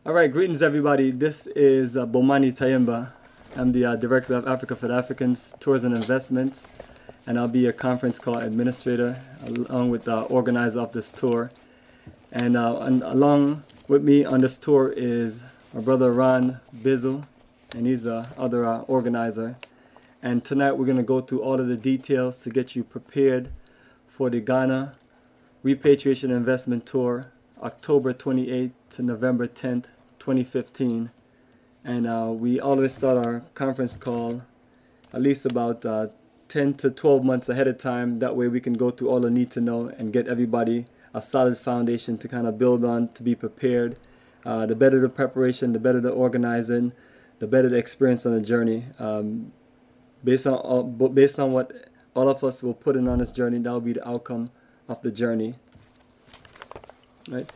All right, greetings everybody. This is Bomani Tayemba. I'm the Director of Africa for the Africans, Tours and Investments, and I'll be a conference call administrator along with the organizer of this tour. And along with me on this tour is my brother Ron Bizzle, and he's the other organizer. And tonight we're going to go through all of the details to get you prepared for the Ghana Repatriation Investment Tour, October 28th to November 10th, 2015. And we always start our conference call at least about 10 to 12 months ahead of time. That way we can go through all the need to know and get everybody a solid foundation to kind of build on, to be prepared. The better the preparation, the better the organizing, the better the experience on the journey. Based on what all of us will put in on this journey, that will be the outcome of the journey. Right.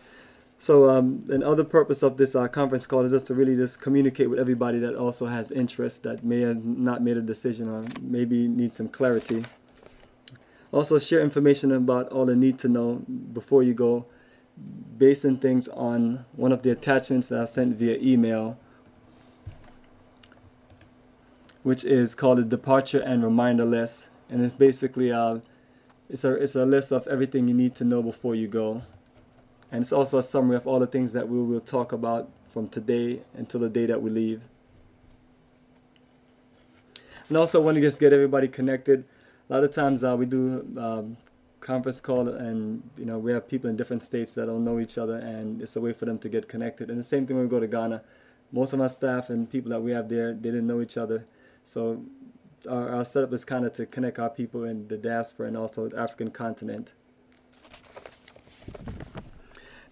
So an other purpose of this conference call is just to really just communicate with everybody that also has interest, that may have not made a decision or maybe need some clarity. Also share information about all the need to know before you go, basing things on one of the attachments that I sent via email, which is called the Departure and Reminder List. And it's basically it's a list of everything you need to know before you go. And it's also a summary of all the things that we will talk about from today until the day that we leave. And also I want to just get everybody connected. A lot of times we do conference call, and we have people in different states that don't know each other, and it's a way for them to get connected. And the same thing when we go to Ghana. Most of our staff and people that we have there, they didn't know each other. So our setup is kind of to connect our people in the diaspora and also the African continent.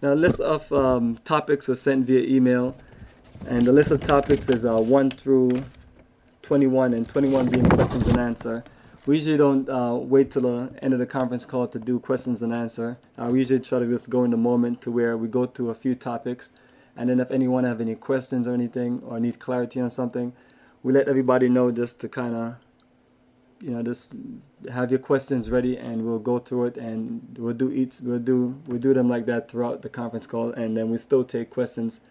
Now, a list of topics was sent via email, and the list of topics is 1 through 21, and 21 being questions and answer. We usually don't wait till the end of the conference call to do questions and answer. We usually try to just go in the moment to where we go through a few topics, and then if anyone have any questions or anything or need clarity on something, we let everybody know just to kind of, just have your questions ready, and we'll go through it, and we'll do them like that throughout the conference call, and then we still take questions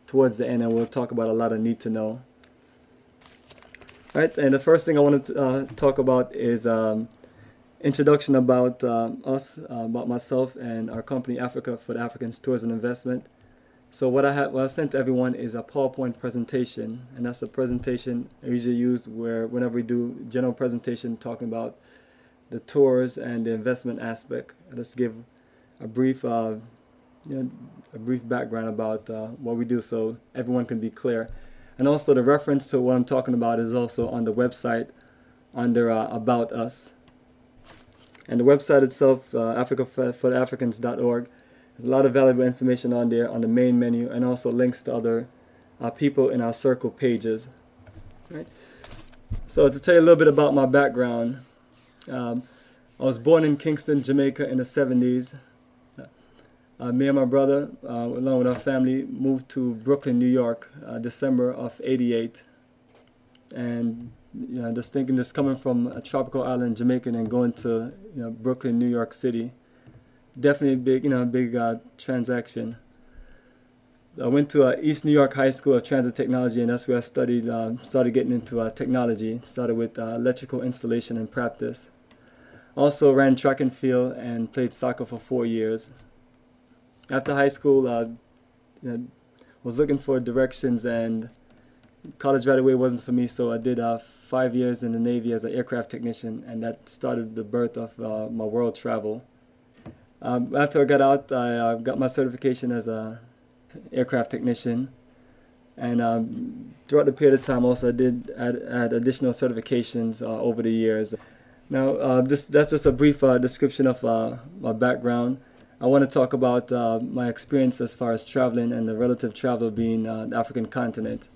towards the end, and we'll talk about a lot of need to know. All right, and the first thing I want to talk about is introduction about us, about myself and our company Africa for the Africans, Tours and Investment. So what I sent to everyone is a PowerPoint presentation, and that's a presentation I usually use whenever we do general presentation talking about the tours and the investment aspect. I just give a brief, a brief background about what we do, so everyone can be clear. And also the reference to what I'm talking about is also on the website under About Us. And the website itself, africafortheafricans.org. There's a lot of valuable information on there on the main menu, and also links to other people in our circle pages. Right? So to tell you a little bit about my background, I was born in Kingston, Jamaica in the 70s. Me and my brother, along with our family, moved to Brooklyn, New York, December of '88. And just thinking, just coming from a tropical island, Jamaica, and going to Brooklyn, New York City. Definitely a big transaction. I went to East New York High School of Transit Technology, and that's where I studied, started getting into technology. Started with electrical installation and practice. Also ran track and field and played soccer for 4 years. After high school, was looking for directions, and college right away wasn't for me, so I did 5 years in the Navy as an aircraft technician, and that started the birth of my world travel. After I got out, I got my certification as an aircraft technician, and throughout the period of time also I did add additional certifications over the years. Now that's just a brief description of my background. I want to talk about my experience as far as traveling and the relative travel being the African continent.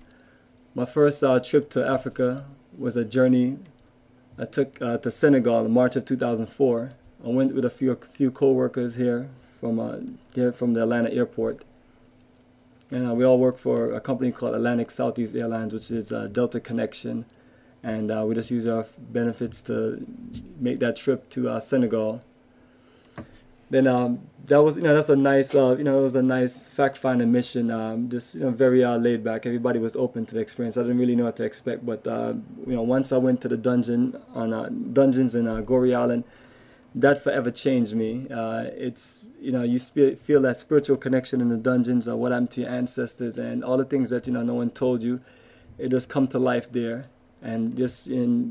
My first trip to Africa was a journey I took to Senegal in March of 2004. I went with a few co-workers here from the Atlanta airport, and we all work for a company called Atlantic Southeast Airlines, which is Delta Connection, and we just use our benefits to make that trip to Senegal. Then that was, that's a nice, it was a nice fact-finding mission. Just, very laid back. Everybody was open to the experience. I didn't really know what to expect, but once I went to the dungeons in Goree Island, that forever changed me. It's, you feel that spiritual connection in the dungeons, what happened to your ancestors, and all the things that no one told you. It just come to life there. And just it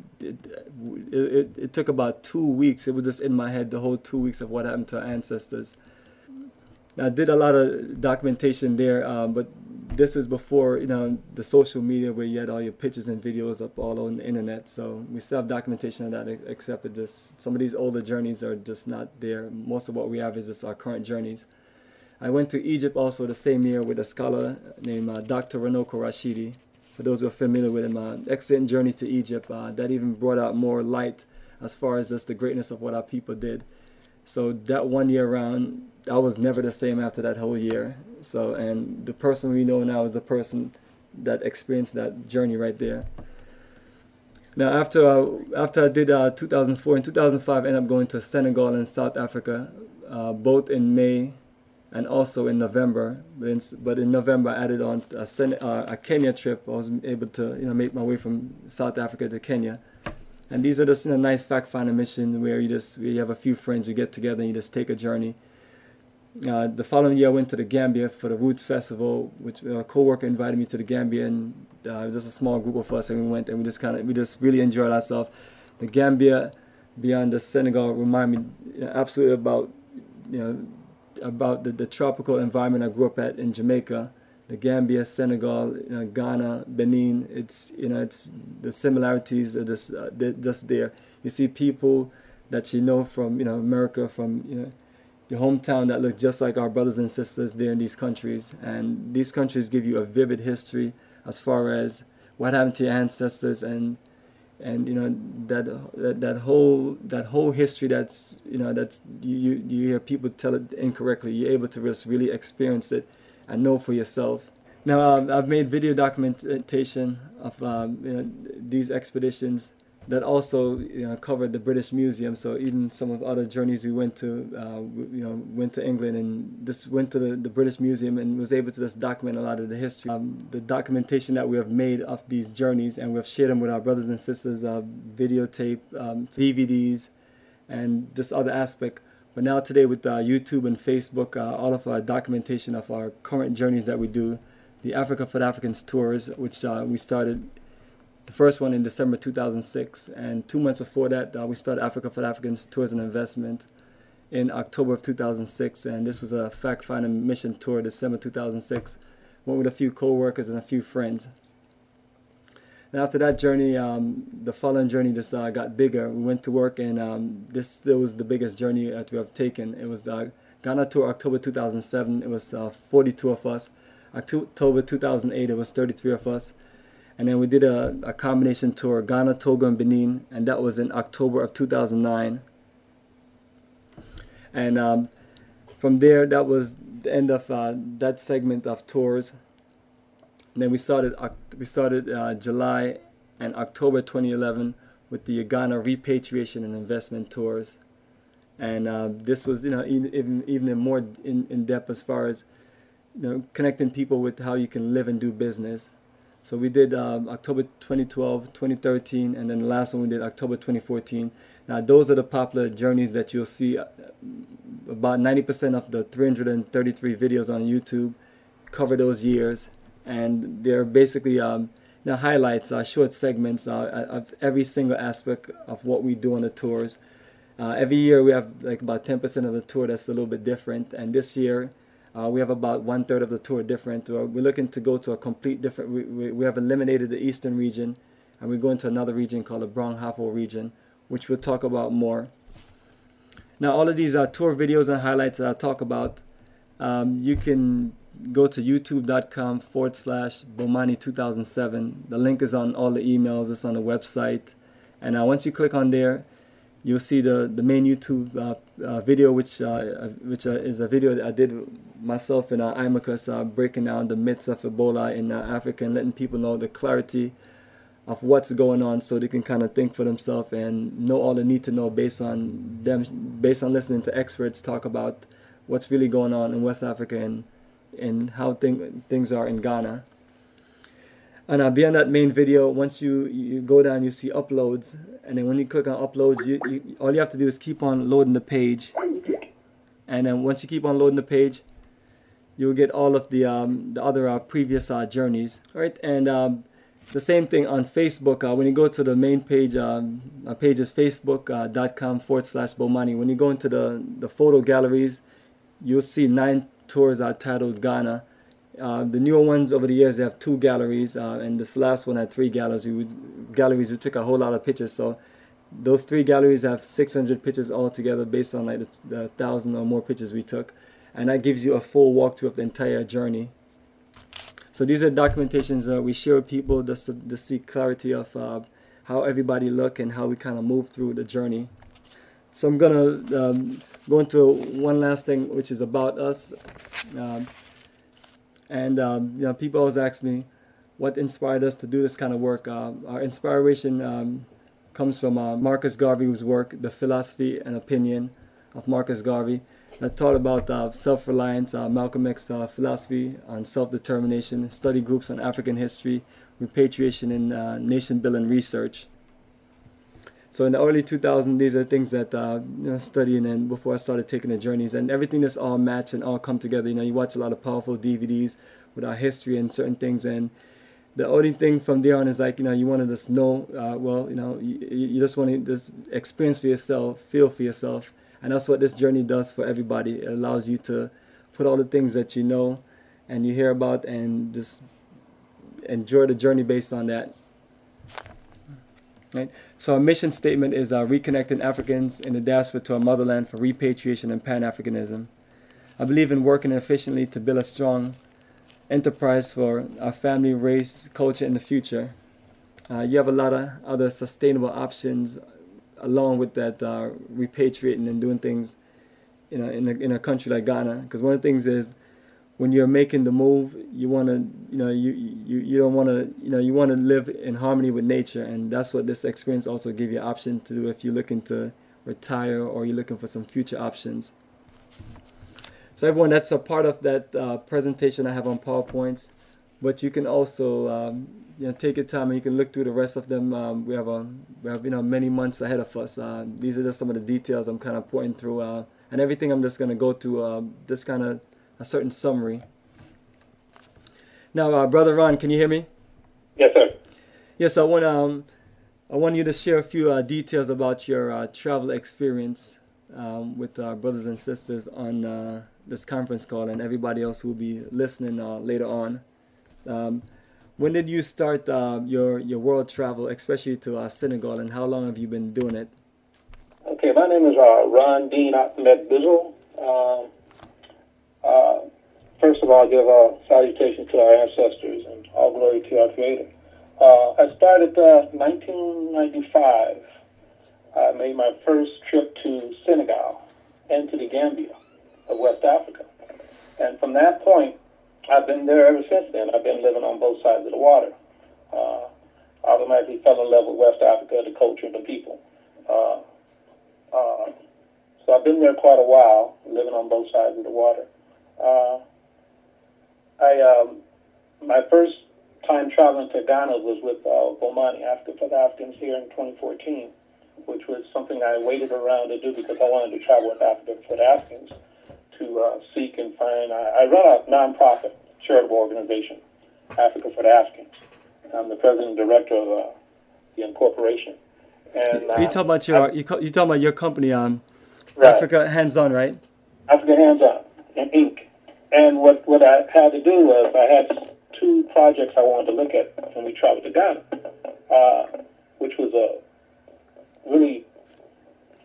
took about 2 weeks. It was just in my head the whole 2 weeks of what happened to our ancestors. I did a lot of documentation there, but this is before the social media where you had all your pictures and videos up all on the internet. So we still have documentation of that, except it just some of these older journeys are just not there. Most of what we have is just our current journeys. I went to Egypt also the same year with a scholar named Dr. Ranoko Rashidi. For those who are familiar with him, excellent journey to Egypt. That even brought out more light as far as just the greatness of what our people did. So that 1 year around, I was never the same after that whole year. So, and the person we know now is the person that experienced that journey right there. Now, after I did 2004 and 2005, I ended up going to Senegal and South Africa, both in May and also in November. But in November, I added on a Kenya trip. I was able to make my way from South Africa to Kenya. And these are just nice fact-finding missions where you have a few friends, you get together and you just take a journey. The following year, I went to the Gambia for the Roots Festival, which a co-worker invited me to the Gambia, and it was just a small group of us, and we went and we just really enjoyed ourselves. The Gambia, beyond the Senegal, reminded me absolutely about the tropical environment I grew up at in Jamaica. The Gambia, Senegal, Ghana, Benin. It's the similarities are just there. You see people that from America, from your hometown, that look just like our brothers and sisters there in these countries, and these countries give you a vivid history as far as what happened to your ancestors, and that whole history that's you hear people tell it incorrectly. You're able to just really experience it and know for yourself. Now I've made video documentation of these expeditions that also covered the British Museum. So even some of the other journeys we went to, went to England and just went to the British Museum and was able to just document a lot of the history. The documentation that we have made of these journeys, and we've shared them with our brothers and sisters, videotape, DVDs, and this other aspect. But now today with YouTube and Facebook, all of our documentation of our current journeys that we do, the Africa for the Africans tours, which we started the first one in December 2006, and 2 months before that we started Africa for the Africans Tours and Investment in October of 2006, and this was a fact-finding mission tour, December 2006. Went with a few co-workers and a few friends. And after that journey, the following journey just got bigger. We went to work, and this still was the biggest journey that we have taken. It was Ghana tour, October 2007. It was 42 of us. October 2008, it was 33 of us. And then we did a combination tour, Ghana, Togo, and Benin, and that was in October of 2009. And from there, that was the end of that segment of tours. And then we started July and October 2011 with the Ghana repatriation and investment tours. And this was, even more in depth as far as connecting people with how you can live and do business. So we did October 2012, 2013, and then the last one we did October 2014. Now those are the popular journeys that you'll see. About 90% of the 333 videos on YouTube cover those years, and they're basically highlights, short segments of every single aspect of what we do on the tours. Every year we have like about 10% of the tour that's a little bit different, and this year we have about 1/3 of the tour different. We're looking to go to a complete different. We have eliminated the eastern region, and we're going to another region called the Brong-Ahafo region, which we'll talk about more. Now, all of these tour videos and highlights that I talk about, you can go to youtube.com/Bomani2007. The link is on all the emails. It's on the website, and once you click on there, you'll see the main YouTube video, which is a video that I did myself and Imacus, breaking down the myths of Ebola in Africa and letting people know the clarity of what's going on, so they can kind of think for themselves and know all they need to know based on listening to experts talk about what's really going on in West Africa and how things are in Ghana. And beyond that main video, once you go down, you see uploads, and then when you click on uploads, all you have to do is keep on loading the page, and then once you keep on loading the page, you'll get all of the other previous journeys. All right, and the same thing on Facebook. When you go to the main page, our page is facebook.com/Bomani. When you go into the photo galleries, you'll see 9 tours titled Ghana. The newer ones over the years, they have 2 galleries, and this last one had 3 galleries. We took a whole lot of pictures, so those 3 galleries have 600 pictures altogether based on like the 1,000 or more pictures we took, and that gives you a full walkthrough of the entire journey. So these are documentations we share with people just to see clarity of how everybody look and how we kind of move through the journey. So I'm gonna go into one last thing, which is about us. People always ask me what inspired us to do this kind of work. Our inspiration comes from Marcus Garvey's work, The Philosophy and Opinion of Marcus Garvey, that taught about self-reliance, Malcolm X's philosophy on self-determination, study groups on African history, repatriation, and nation-building research. So in the early 2000s, these are things that studying and before I started taking the journeys, and everything that's all matched and all come together. You watch a lot of powerful DVDs with our history and certain things, and the only thing from there on is like you want to just know. You just want to just experience for yourself, feel for yourself. And that's what this journey does for everybody. It allows you to put all the things that you know and you hear about and just enjoy the journey based on that. Right? So our mission statement is reconnecting Africans in the diaspora to our motherland for repatriation and Pan-Africanism. I believe in working efficiently to build a strong enterprise for our family, race, culture in the future. You have a lot of other sustainable options along with that repatriating and doing things in a country like Ghana, because one of the things is when you're making the move, you want to you don't want to you want to live in harmony with nature, and that's what this experience also gives you an option to do if you're looking to retire or you're looking for some future options. So everyone, that's a part of that presentation I have on PowerPoints, but you can also take your time and you can look through the rest of them. We have many months ahead of us. These are just some of the details I'm kind of pointing through, and everything I'm just going to go to this kind of a certain summary. Now, Brother Ron, can you hear me? Yes, sir. Yes, I want you to share a few details about your travel experience with our brothers and sisters on this conference call, and everybody else who will be listening later on. When did you start your world travel, especially to Senegal, and how long have you been doing it? Okay, my name is Ron Dean Ahmed Bizzle. First of all, I give salutations to our ancestors and all glory to our Creator. I started 1995. I made my first trip to Senegal and to the Gambia of West Africa. And from that point, I've been there ever since then. I've been living on both sides of the water. Automatically fell in love with West Africa, the culture, and the people. So I've been there quite a while, living on both sides of the water. My first time traveling to Ghana was with Bomani, Africa for the Africans, here in 2014, which was something I waited around to do because I wanted to travel with Africa for the Africans to seek and find. I run a nonprofit charitable organization, Africa for the Africans. I'm the president and director of the incorporation. And you talking about your company, right. Africa Hands On, right? Africa Hands On, Inc. And what I had to do was I had 2 projects I wanted to look at when we traveled to Ghana, which was a really,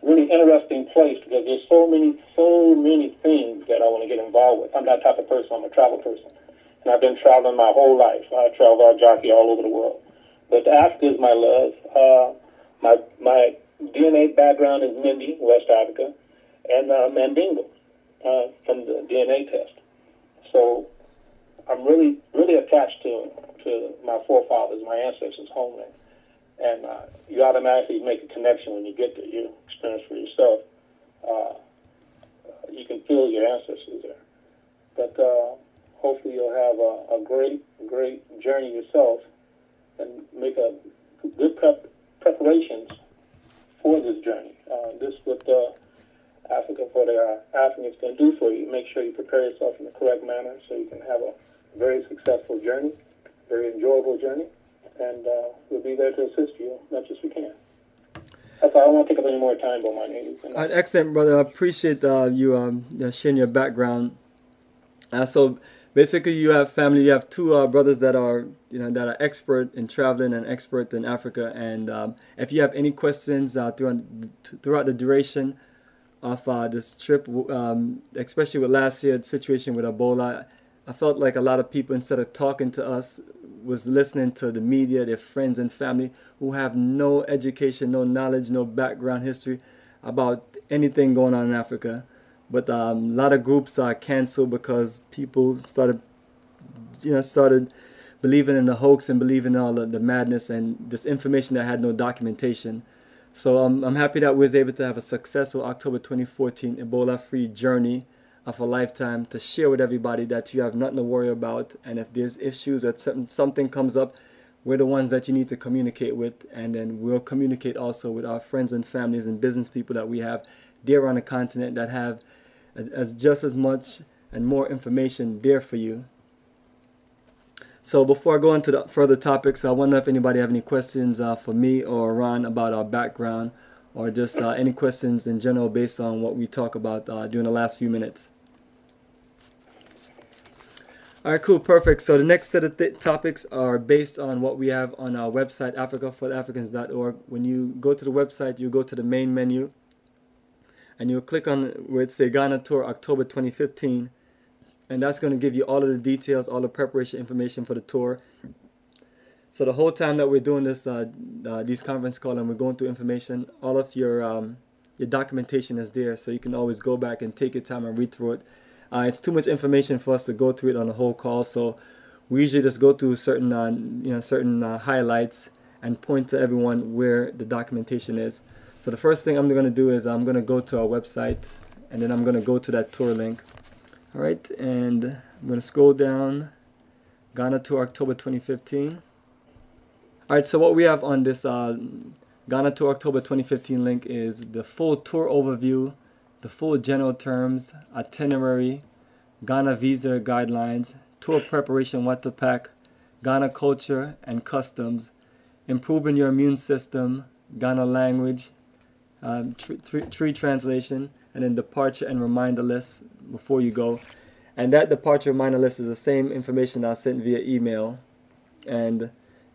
really interesting place because there's so many things that I want to get involved with. I'm that type of person. I'm a travel person. And I've been traveling my whole life. I travel jockey all over the world. But Africa is my love. My DNA background is Mindi, West Africa, and Mandingo from the DNA test. So I'm really, really attached to my forefathers, my ancestors' homeland. and you automatically make a connection when you get there. You experience for yourself. You can feel your ancestors there. But hopefully you'll have a great journey yourself and make a good preparations for this journey. This is what Africa for the Africans can do for you. Make sure you prepare yourself in the correct manner so you can have a very successful journey, very enjoyable journey, and we'll be there to assist you as much as we can. That's all. I don't want to take up any more time, Bomani. Excellent, brother. I appreciate you sharing your background. So basically, you have family. You have two brothers that are expert in traveling and expert in Africa. And if you have any questions throughout the duration of this trip, especially with last year's situation with Ebola, I felt like a lot of people, instead of talking to us, was listening to the media, their friends and family who have no education, no knowledge, no background history about anything going on in Africa. But a lot of groups are canceled because people started believing in the hoax and believing in all the madness and this information that had no documentation. So I'm happy that we was able to have a successful October 2014 Ebola-free journey of a lifetime to share with everybody that you have nothing to worry about, and if there's issues or something comes up, we're the ones that you need to communicate with, and then we'll communicate also with our friends and families and business people that we have there on the continent that have just as much and more information there for you. So before I go into the further topics, I wonder if anybody have any questions for me or Ron about our background, or just any questions in general based on what we talk about during the last few minutes. All right, cool, perfect. So the next set of topics are based on what we have on our website, africafortheafricans.org. When you go to the website, you go to the main menu, and you'll click on where it says Ghana Tour October 2015, and that's going to give you all of the details, all the preparation information for the tour. So the whole time that we're doing this, these conference calls and we're going through information, all of your documentation is there, so you can always go back and take your time and read through it. It's too much information for us to go through it on the whole call, so we usually just go through certain highlights and point to everyone where the documentation is. So the first thing I'm going to do is I'm going to go to our website, and then I'm going to go to that tour link. All right, and I'm going to scroll down, Ghana Tour October 2015. All right, so what we have on this Ghana Tour October 2015 link is the full tour overview, the full general terms, itinerary, Ghana visa guidelines, tour preparation, what to pack, Ghana culture and customs, improving your immune system, Ghana language, tree translation, and then departure and reminder list before you go. And that departure reminder list is the same information that I sent via email, and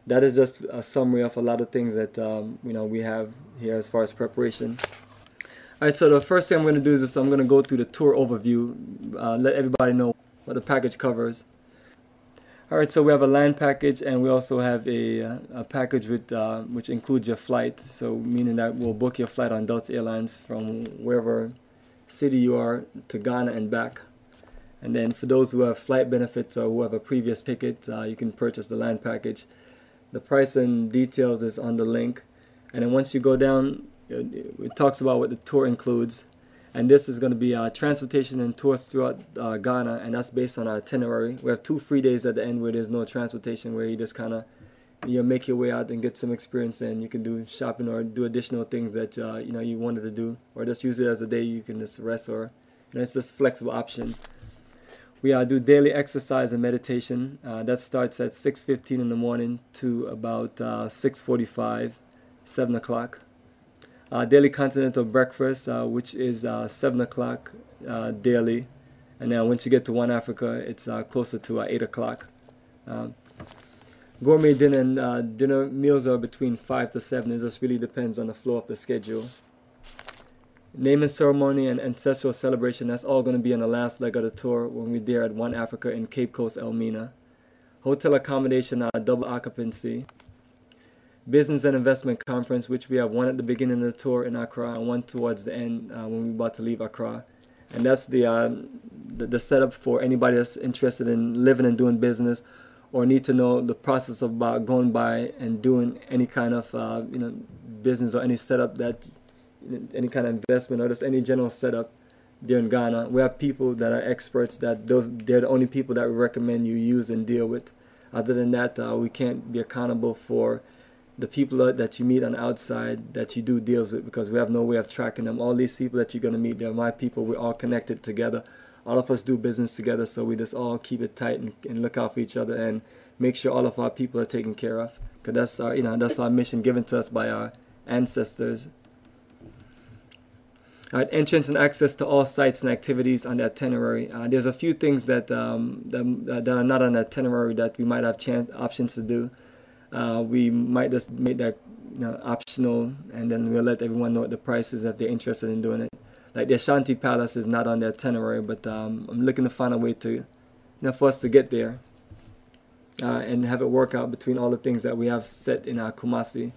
that is just a summary of a lot of things that we have here as far as preparation. All right, so the first thing I'm going to do is I'm going to go through the tour overview, let everybody know what the package covers. All right, so we have a land package, and we also have a package with which includes your flight. So meaning that we'll book your flight on Delta Airlines from wherever city you are to Ghana and back. And then for those who have flight benefits or who have a previous ticket, you can purchase the land package. The price and details is on the link. And then once you go down, it talks about what the tour includes. And this is going to be transportation and tours throughout Ghana, and that's based on our itinerary. We have 2 free days at the end where there's no transportation, where you just kind of make your way out and get some experience, and you can do shopping or do additional things that you wanted to do, or just use it as a day you can just rest, or it's just flexible options. We do daily exercise and meditation. That starts at 6:15 in the morning to about 6:45, 7 o'clock. Daily continental breakfast, which is 7 o'clock daily. And then once you get to One Africa, it's closer to 8 o'clock. Gourmet dinner and dinner meals are between 5 to 7. It just really depends on the flow of the schedule. Naming ceremony and ancestral celebration, that's all going to be on the last leg of the tour when we're there at One Africa in Cape Coast, Elmina. Hotel accommodation, double occupancy. Business and investment conference, which we have one at the beginning of the tour in Accra and one towards the end when we're about to leave Accra. And that's the setup for anybody that's interested in living and doing business, or need to know the process about going by and doing any kind of business or any setup, that any kind of investment or just any general setup there in Ghana, we have people that are experts, that they're the only people that we recommend you use and deal with. Other than that, we can't be accountable for the people that you meet on the outside that you do deals with, because we have no way of tracking them. All these people that you're going to meet, they're my people. We're all connected together. All of us do business together, so we just all keep it tight and look out for each other and make sure all of our people are taken care of. Because that's our, that's our mission given to us by our ancestors. All right, entrance and access to all sites and activities on the itinerary. There's a few things that that are not on the itinerary that we might have options to do. We might just make that optional, and then we'll let everyone know what the price is if they're interested in doing it. Like the Ashanti Palace is not on the itinerary, but I'm looking to find a way to, for us to get there and have it work out between all the things that we have set in our Kumasi.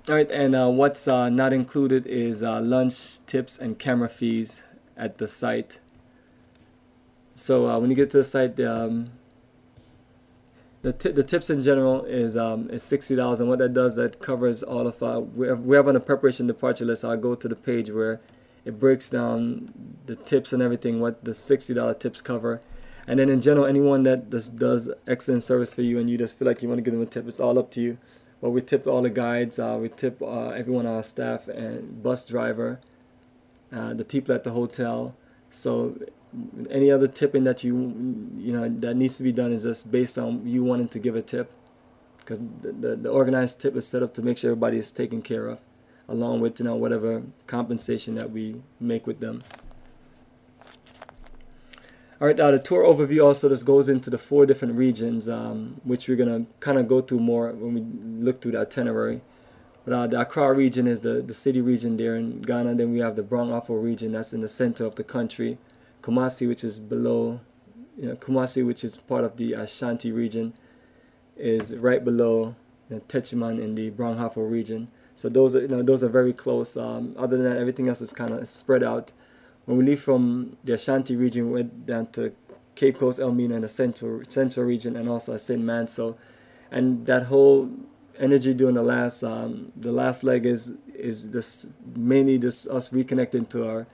All right, and what's not included is lunch, tips, and camera fees at the site. So when you get to the site, the tips in general is $60, and what that does, that covers all of our. We have on the preparation departure list. I'll go to the page where it breaks down the tips and everything, what the $60 tips cover. And then in general, anyone that just does excellent service for you and you just feel like you want to give them a tip, it's all up to you. But we tip all the guides, we tip everyone on our staff and bus driver, the people at the hotel. So any other tipping that that needs to be done is just based on you wanting to give a tip, because the organized tip is set up to make sure everybody is taken care of, along with whatever compensation that we make with them. All right, the tour overview also just goes into the 4 different regions, which we're going to kind of go through more when we look through the itinerary. But the Accra region is the city region there in Ghana. Then we have the Brong-Ahafo region, that's in the center of the country. Kumasi, which is below, Kumasi, which is part of the Ashanti region, is right below Techiman in the Brong-Ahafo region. So those are very close. Other than that, everything else is kind of spread out. When we leave from the Ashanti region, we went down to Cape Coast, Elmina, and the central region, and also St. Manso. And that whole energy during the last leg is this mainly just us reconnecting to our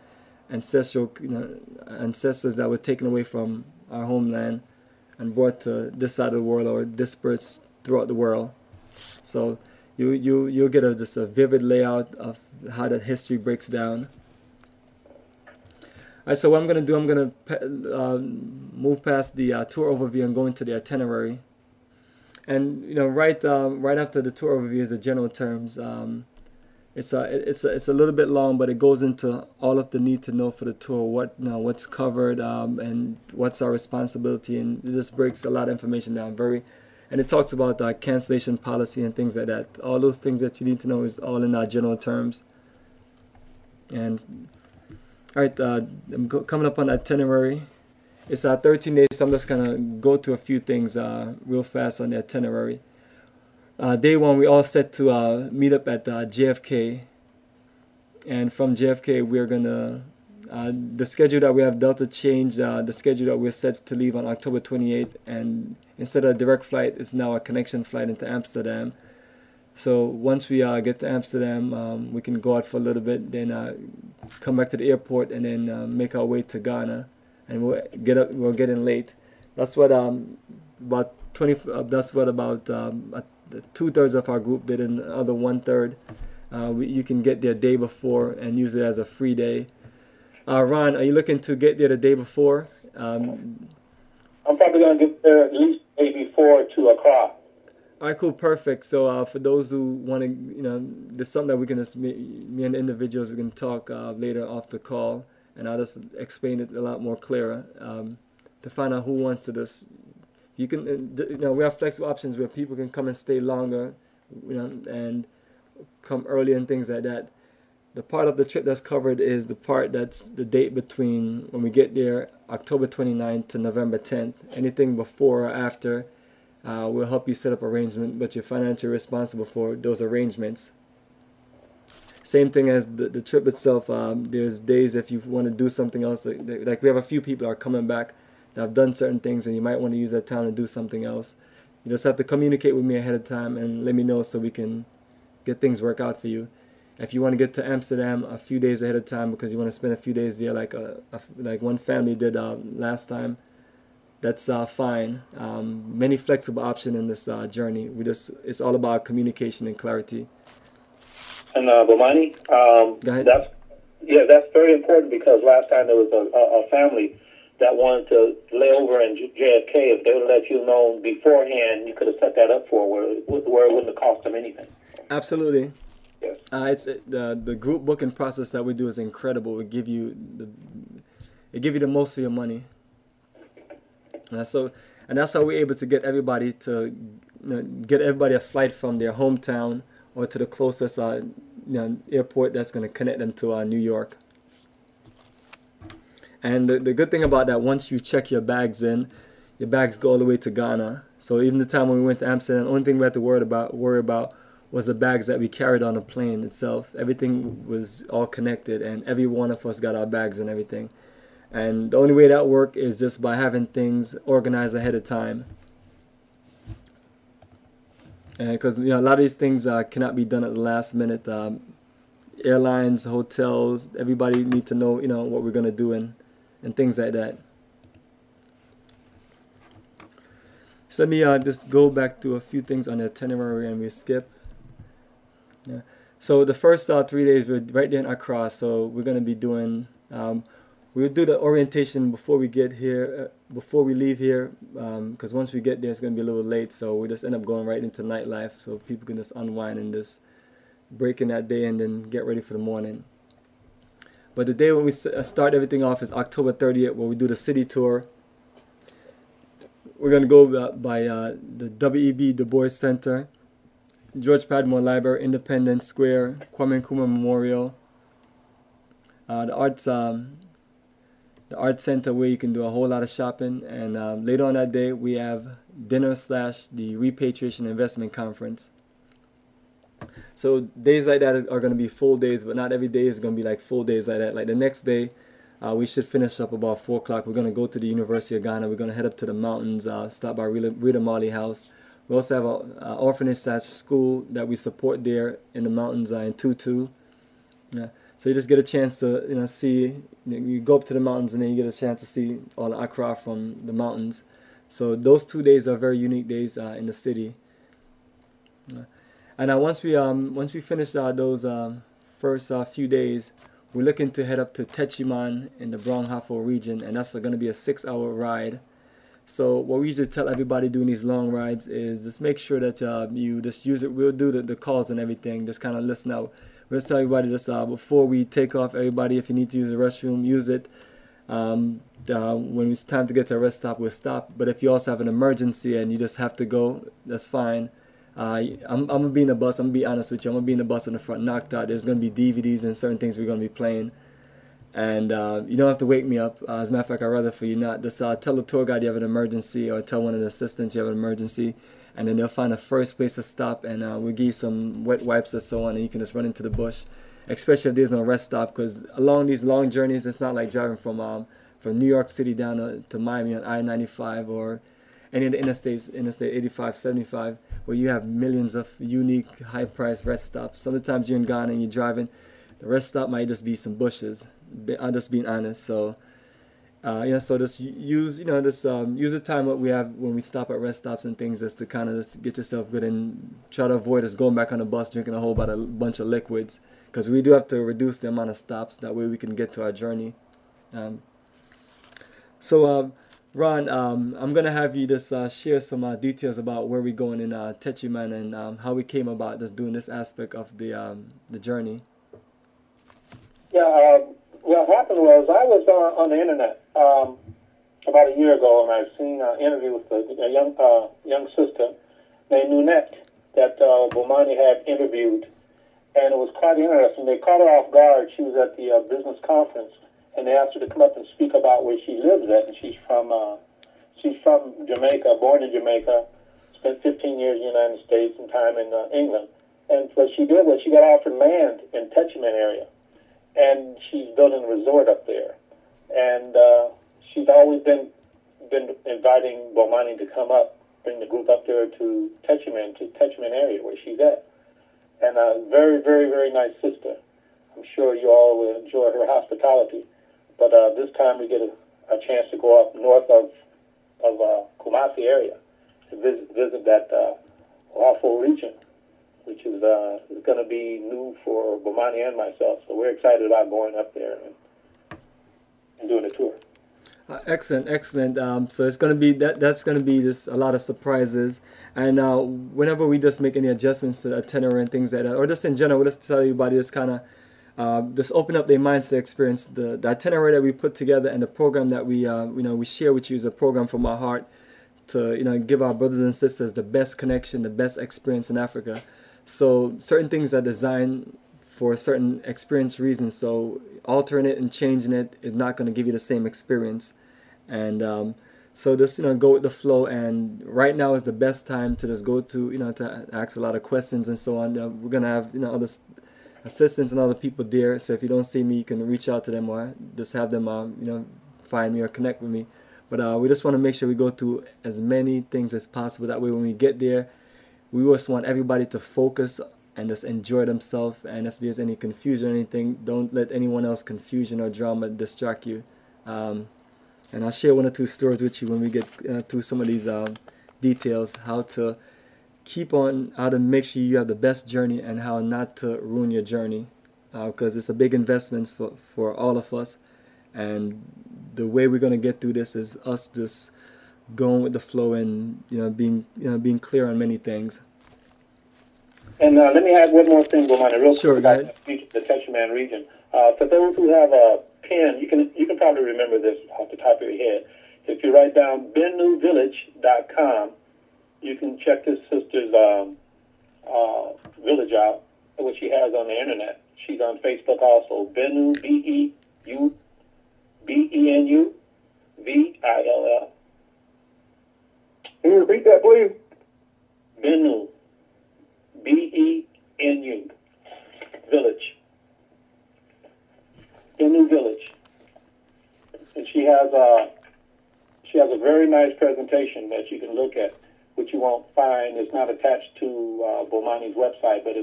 ancestors that were taken away from our homeland and brought to this side of the world, or dispersed throughout the world. So you'll get just a vivid layout of how that history breaks down. All right, so what I'm going to do, I'm going to move past the tour overview and go into the itinerary. And right after the tour overview is the general terms. It's a little bit long, but it goes into all of the need to know for the tour, what's covered and what's our responsibility, and it just breaks a lot of information down. And it talks about cancellation policy and things like that. All those things that you need to know is all in our general terms. And all right, I'm coming up on the itinerary. It's 13 days, so I'm just gonna go to a few things real fast on the itinerary. Day 1, we all set to meet up at JFK, and from JFK we're gonna the schedule that we have Delta changed the schedule that we're set to leave on October 28th, and instead of a direct flight, it's now a connection flight into Amsterdam. So once we get to Amsterdam, we can go out for a little bit, then come back to the airport, and then make our way to Ghana, and we'll get in late. That's what about 2/3 of our group did, and the other 1/3 you can get there day before and use it as a free day. Ron, are you looking to get there the day before? I'm probably going to get there at least the day before 2 o'clock. All right, cool, perfect. So for those who want to, there's something that we can just, me and the individuals, we can talk later off the call, and I'll just explain it a lot more clearer to find out who wants to just. You can, we have flexible options where people can come and stay longer, and come early and things like that. The part of the trip that's covered is the part that's the date between when we get there, October 29th to November 10th. Anything before or after, we'll help you set up arrangement, but you're financially responsible for those arrangements. Same thing as the trip itself. There's days if you want to do something else, like we have a few people are coming back that have done certain things, and you might want to use that time to do something else. You just have to communicate with me ahead of time and let me know so we can get things work out for you. If you want to get to Amsterdam a few days ahead of time because you want to spend a few days there, like one family did last time, that's fine. Many flexible options in this journey. It's all about communication and clarity. And Bomani, Go ahead. that's very important because last time there was a family that wanted to lay over in JFK. If they would have let you know beforehand, you could have set that up for where it wouldn't have cost them anything. Absolutely. Yes. It's the group booking process that we do is incredible. It give you the most of your money. And that's how we're able to get everybody a flight from their hometown or to the closest airport that's going to connect them to New York. And the good thing about that, once you check your bags in, your bags go all the way to Ghana. So even the time when we went to Amsterdam, the only thing we had to worry about was the bags that we carried on the plane itself. Everything was all connected, and every one of us got our bags and everything. And the only way that worked is just by having things organized ahead of time. Because a lot of these things cannot be done at the last minute. Airlines, hotels, everybody need to know what we're gonna do and things like that. So let me just go back to a few things on the itinerary and we skip. Yeah. So the first 3 days we're right there in Accra. So we're gonna be doing. We'll do the orientation before we get here, before we leave here, because once we get there, it's going to be a little late. So we just end up going right into nightlife, so people can just unwind and just break in that day and then get ready for the morning. But the day when we start everything off is October 30th, where we do the city tour. We're going to go by the W.E.B. Du Bois Center, George Padmore Library, Independence Square, Kwame Nkrumah Memorial, the Art Center, where you can do a whole lot of shopping, and later on that day we have dinner / the Repatriation Investment Conference. So days like that are going to be full days, but not every day is going to be like full days like that. Like the next day, we should finish up about 4 o'clock. We're going to go to the University of Ghana. We're going to head up to the mountains, stop by Rita Marley House. We also have an orphanage / school that we support there in the mountains in Tutu. Yeah. So you just get a chance to see. You go up to the mountains and then you get a chance to see all the Accra from the mountains. So those 2 days are very unique days in the city. And once we finish those first few days, we're looking to head up to Techiman in the Brong-Ahafo region, and that's going to be a 6-hour ride. So what we usually tell everybody doing these long rides is just make sure that you just use it. We'll do the calls and everything. Just kind of listen out. We'll tell everybody this before we take off. Everybody, if you need to use the restroom, use it. When it's time to get to a rest stop, we'll stop. But if you also have an emergency and you just have to go, that's fine. I'm gonna be in the bus. I'm gonna be honest with you. I'm gonna be in the bus in the front, knocked out. There's gonna be DVDs and certain things we're gonna be playing, and you don't have to wake me up. As a matter of fact, I'd rather for you not. Just tell the tour guide you have an emergency, or tell one of the assistants you have an emergency, and then they'll find the first place to stop, and we'll give you some wet wipes or so on, and you can just run into the bush. Especially if there's no rest stop, because along these long journeys, it's not like driving from New York City down to Miami on I-95 or any of the interstates, Interstate 85, 75, where you have millions of unique, high-priced rest stops. Sometimes you're in Ghana and you're driving, the rest stop might just be some bushes. I'm just being honest. So, so just use, use the time what we have when we stop at rest stops and things, just to kind of just get yourself good and try to avoid us going back on the bus drinking a whole bunch of liquids, because we do have to reduce the amount of stops. That way we can get to our journey. Ron, I'm going to have you just share some details about where we're going in Techiman and how we came about just doing this aspect of the journey. Yeah, what happened was I was on the internet about a year ago, and I seen an interview with a young sister named Nunette that Bomani had interviewed, and it was quite interesting. They caught her off guard. She was at the business conference, and they asked her to come up and speak about where she lives at, and she's from Jamaica, born in Jamaica, spent 15 years in the United States and time in England. And what she did was she got offered land in Techiman area, and she's building a resort up there. And she's always been been inviting Bomani to come up, bring the group up there to Techiman area where she's at. And a very, very, very nice sister. I'm sure you all will enjoy her hospitality. But this time we get a chance to go up north of Kumasi area to visit that Oahu region, which is going to be new for Bomani and myself. So we're excited about going up there and doing a tour. Excellent, excellent. So it's going to be that's going to be just a lot of surprises. And whenever we just make any adjustments to the itinerary and things like that, or just in general, we'll just tell everybody just kind of just open up their minds to experience the itinerary that we put together and the program that we we share with you is a program from our heart to give our brothers and sisters the best connection, the best experience in Africa. So certain things are designed for certain experience reasons. So altering it and changing it is not going to give you the same experience. And so just go with the flow. And right now is the best time to just go to to ask a lot of questions and so on. We're gonna have other assistants and other people there. So if you don't see me, you can reach out to them or just have them find me or connect with me. But we just want to make sure we go through as many things as possible. That way when we get there, we just want everybody to focus and just enjoy themselves. And if there's any confusion or anything, don't let anyone else confusion or drama distract you. And I'll share one or two stories with you when we get through some of these details, how to make sure you have the best journey and how not to ruin your journey, because it's a big investment for all of us. And the way we're going to get through this is us just going with the flow and being clear on many things. And let me add one more thing, Bomani, real quick about the Techiman region. For those who have a pen, you can probably remember this off the top of your head. If you write down benuvillage.com, you can check this sister's village out, which she has on the internet. She's on Facebook also. Benu, Benu, Vill. Can you repeat that, please? Benu, Benu, village. Benu Village. And she has a very nice presentation that you can look at, which you won't find. It's not attached to Bomani's website, but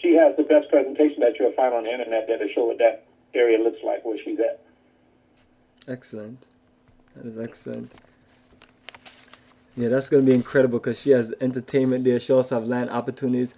she has the best presentation that you'll find on the internet that'll show what that area looks like where she's at. Excellent. That is excellent. Yeah, that's going to be incredible because she has entertainment there. She also has land opportunities.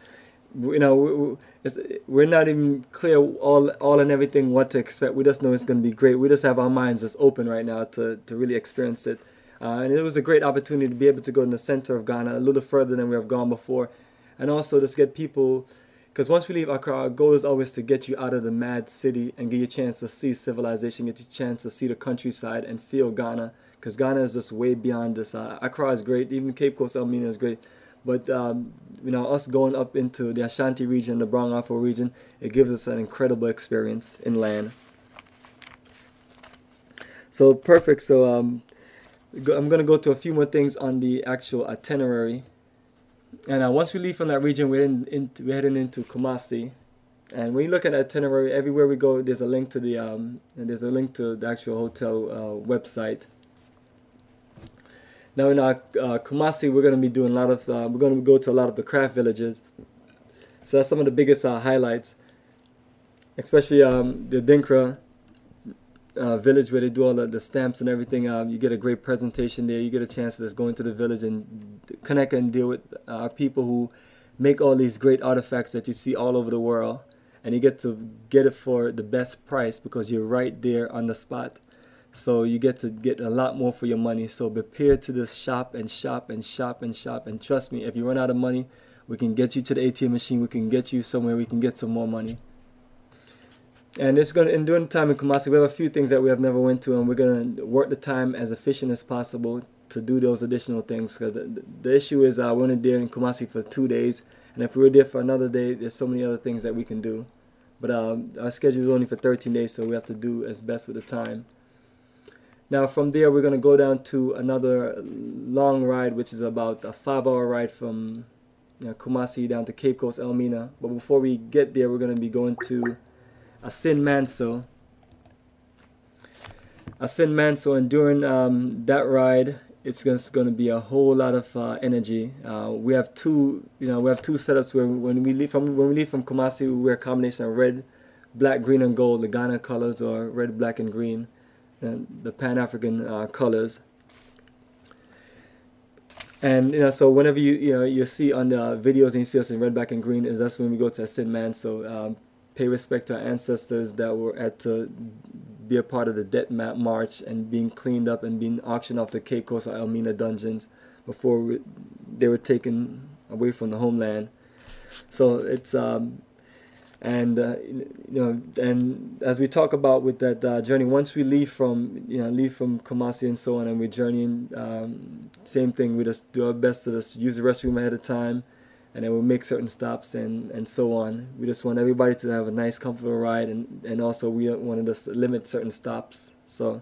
We're not even clear all and everything what to expect. We just know it's going to be great. We just have our minds just open right now to really experience it. And it was a great opportunity to be able to go in the center of Ghana, a little further than we have gone before. And also just get people, because once we leave Accra, our goal is always to get you out of the mad city and give you a chance to see civilization, get you a chance to see the countryside and feel Ghana. Because Ghana is just way beyond this. Accra is great, even Cape Coast, Elmina is great. But us going up into the Ashanti region, the Brong Ahafo region, it gives us an incredible experience in land. So perfect. So I'm going to go to a few more things on the actual itinerary. And once we leave from that region, we're heading into Kumasi. And when you look at the itinerary, everywhere we go, there's a link to the actual hotel website. Now in our Kumasi, we're going to be doing we're going to go to a lot of the craft villages. So that's some of the biggest highlights, especially the Dinkra village where they do all the stamps and everything. You get a great presentation there. You get a chance to just go into the village and connect and deal with people who make all these great artifacts that you see all over the world. And you get to get it for the best price because you're right there on the spot. So you get to get a lot more for your money. So prepare to just shop and shop and shop and shop. And trust me, if you run out of money, we can get you to the ATM machine. We can get you somewhere. We can get some more money. And during the time in Kumasi, we have a few things that we have never went to, and we're going to work the time as efficient as possible to do those additional things. Because the issue is we're only there in Kumasi for 2 days, and if we were there for another day, there's so many other things that we can do. But our schedule is only for 13 days, so we have to do as best with the time. Now from there, we're going to go down to another long ride, which is about a 5-hour ride from Kumasi down to Cape Coast, Elmina. But before we get there, we're going to be going to Asin Manso. Asin Manso, and during that ride, it's just going to be a whole lot of energy. We have two, we have two setups where when we leave from Kumasi, we wear a combination of red, black, green, and gold, the Ghana colors, or red, black, and green, and the Pan-African colors. And so whenever you see on the videos and you see us in red, black, and green, that's when we go to Asin Manso. Pay respect to our ancestors that were at to be a part of the Death March and being cleaned up and being auctioned off the Cape Coast or Elmina dungeons before they were taken away from the homeland. So it's and as we talk about with that journey, once we leave from Kumasi and so on, and we're journeying, same thing. We just do our best to just use the restroom ahead of time. And then we'll make certain stops and so on. We just want everybody to have a nice, comfortable ride, and also we wanted to limit certain stops. So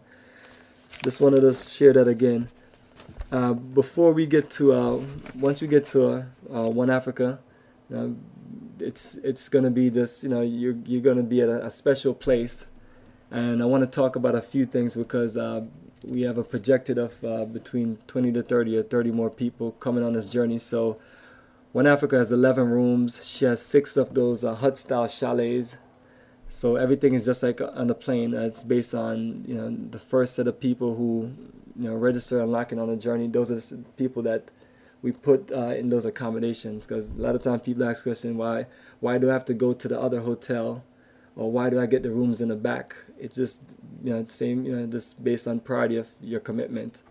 just wanted to share that again. Before we get to, once we get to One Africa, it's gonna be this, you're gonna be at a special place, and I want to talk about a few things because we have a projected of between 20 to 30 or 30 more people coming on this journey. So One Africa has 11 rooms. She has 6 of those hut-style chalets. So everything is just like on the plane. It's based on the first set of people who register and lock in on the journey. Those are the people that we put in those accommodations. Because a lot of times people ask the question, why do I have to go to the other hotel, or why do I get the rooms in the back? It's just same just based on priority of your commitment.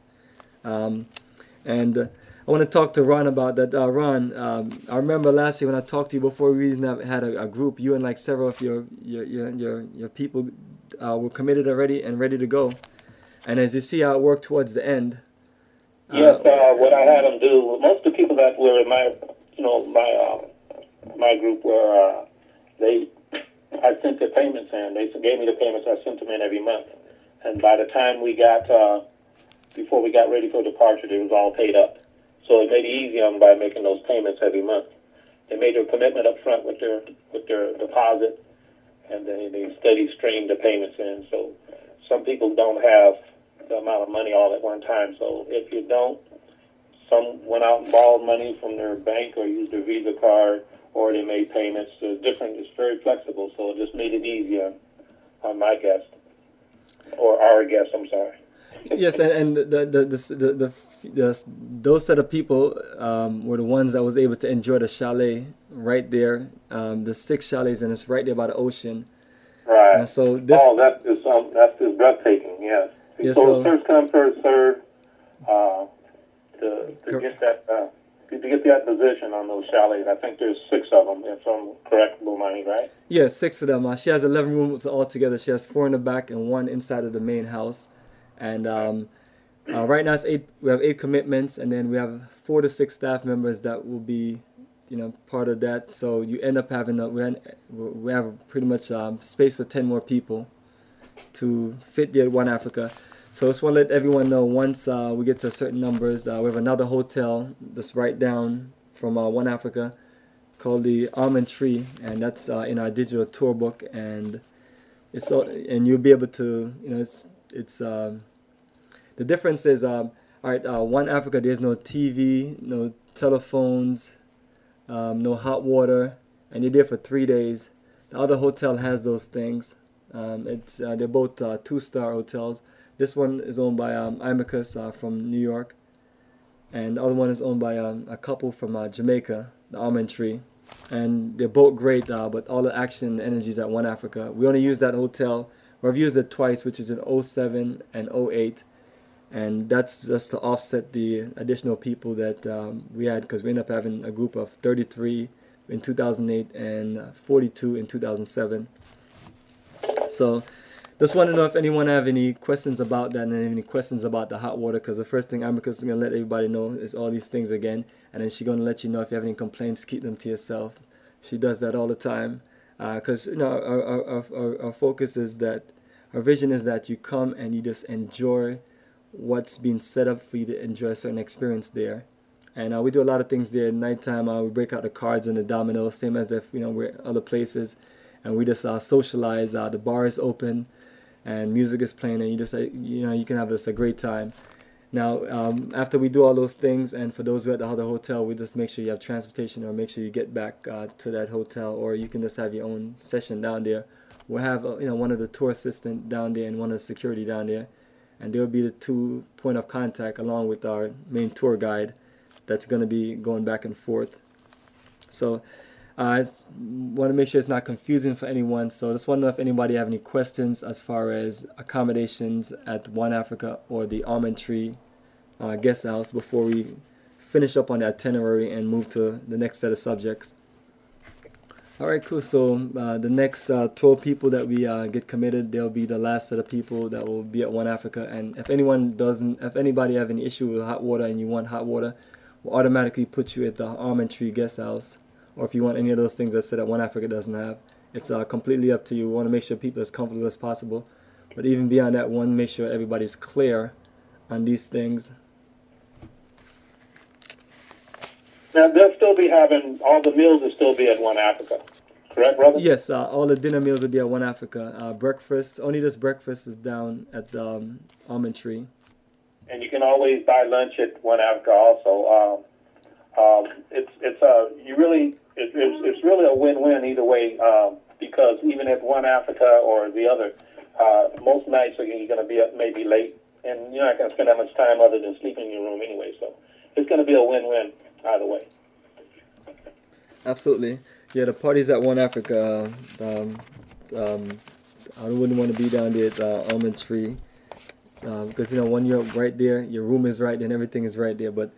I want to talk to Ron about that. Ron, I remember last year when I talked to you before we even had a group, you and like several of your people were committed already and ready to go. And as you see how it worked towards the end. Yes, what I had them do, most of the people that were in my group were, I sent the payments in. They gave me the payments. I sent them in every month. And by the time we got, before we got ready for departure, it was all paid up. So it made it easy on them by making those payments every month. They made their commitment up front with their deposit, and then they steady streamed the payments in. So some people don't have the amount of money all at one time. So if you don't, some went out and borrowed money from their bank or used their Visa card, or they made payments. So it's different. It's very flexible. So it just made it easier on my guest, or our guest. I'm sorry. Yes, and those set of people were the ones that was able to enjoy the chalet right there, the 6 chalets, and it's right there by the ocean. Right. And so this. Oh, that's just breathtaking. Yes. Yeah, so first come, first serve. To get that position on those chalets, I think there's 6 of them, if I'm correct, Bomani, right? Yeah, 6 of them. She has 11 rooms altogether. She has 4 in the back and 1 inside of the main house. And right now it's 8. We have 8 commitments, and then we have 4 to 6 staff members that will be, part of that. So you end up having we have pretty much space for 10 more people to fit the One Africa. So I just want to let everyone know, once we get to certain numbers, we have another hotel that's right down from One Africa called the Almond Tree, and that's in our digital tour book, and and you'll be able to, it's the difference is, all right, One Africa, there's no TV, no telephones, no hot water, and you're there for 3 days. The other hotel has those things. They're both 2-star hotels. This one is owned by Imicus from New York, and the other one is owned by a couple from Jamaica, the Almond Tree. And they're both great, but all the action and energy is at One Africa. We only use that hotel. We've used it twice, which is in 07 and 08, and that's just to offset the additional people that we had, because we ended up having a group of 33 in 2008 and 42 in 2007. So just want to know if anyone have any questions about that, and any questions about the hot water, because the first thing Amicus is going to let everybody know is all these things again, and then she's going to let you know if you have any complaints, keep them to yourself. She does that all the time, because our focus is that, our vision is that you come and you just enjoy what's being set up for you to enjoy a certain experience there. And we do a lot of things there at nighttime. We break out the cards and the dominoes, same as if we're at other places, and we just socialize. The bar is open. and music is playing, and you just you can have just a great time. Now, after we do all those things, and for those who are at the other hotel, we just make sure you have transportation, or make sure you get back to that hotel, or you can just have your own session down there. We'll have one of the tour assistant down there and one of the security down there, and they'll be the two point of contact along with our main tour guide that's going to be going back and forth. So I want to make sure it's not confusing for anyone. So I just want to know if anybody have any questions as far as accommodations at One Africa or the Almond Tree guest house before we finish up on the itinerary and move to the next set of subjects. All right, cool. So the next 12 people that we get committed, they'll be the last set of people that will be at One Africa. And if anybody have any issue with hot water and you want hot water, we'll automatically put you at the Almond Tree guest house. Or if you want any of those things that said that One Africa doesn't have, it's completely up to you. We want to make sure people are as comfortable as possible. But even beyond that, we want to make sure everybody's clear on these things. Now, they'll still be having, all the meals will still be at One Africa, correct, brother? Yes, all the dinner meals will be at One Africa. Breakfast, only this breakfast is down at the Almond Tree. And you can always buy lunch at One Africa also. It's really a win-win either way, because even at One Africa or the other, most nights you're going to be up maybe late, and you're not going to spend that much time other than sleeping in your room anyway. So it's going to be a win-win either way. Absolutely. Yeah, the parties at One Africa, I wouldn't want to be down there at Almond Tree, because when you're right there, your room is right there and everything is right there. But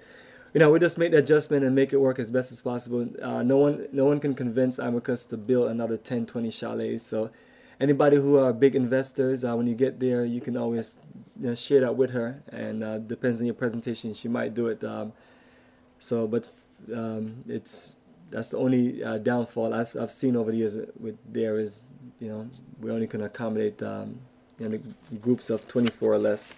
we just make the adjustment and make it work as best as possible. No one can convince Amicus to build another 10, 20 chalets. So anybody who are big investors, when you get there, you can always share that with her. And depends on your presentation, she might do it. That's the only downfall I've seen over the years is we only can accommodate groups of 24 or less.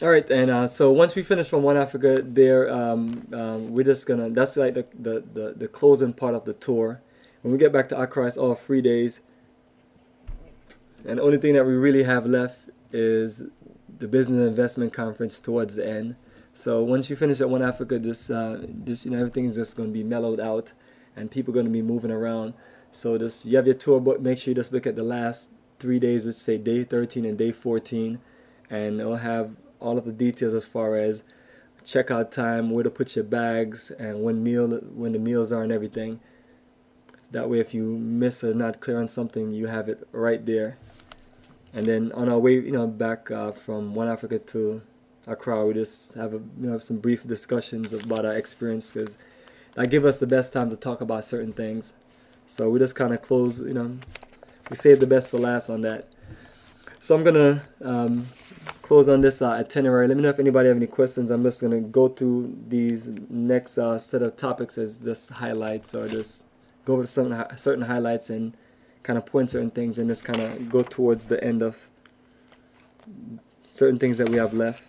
All right, and so once we finish from One Africa, there we're just gonna. That's like the closing part of the tour. When we get back to Accra, it's all 3 days, and the only thing that we really have left is the business and investment conference towards the end. So once you finish at One Africa, this everything is just going to be mellowed out, and people are going to be moving around. So you have your tour book. Make sure you just look at the last 3 days, which say day 13 and day 14, and it'll have all of the details as far as checkout time, where to put your bags, and when the meals are and everything. That way, if you miss or not clear on something, you have it right there. And then on our way, back from One Africa to Accra, we just have some brief discussions about our experience, because that gives us the best time to talk about certain things. So we just kind of close, we save the best for last on that. So I'm gonna close on this itinerary. Let me know if anybody have any questions. I'm just gonna go through these next set of topics as just highlights, or just go over certain highlights and kind of point certain things, and just kind of go towards the end of certain things that we have left.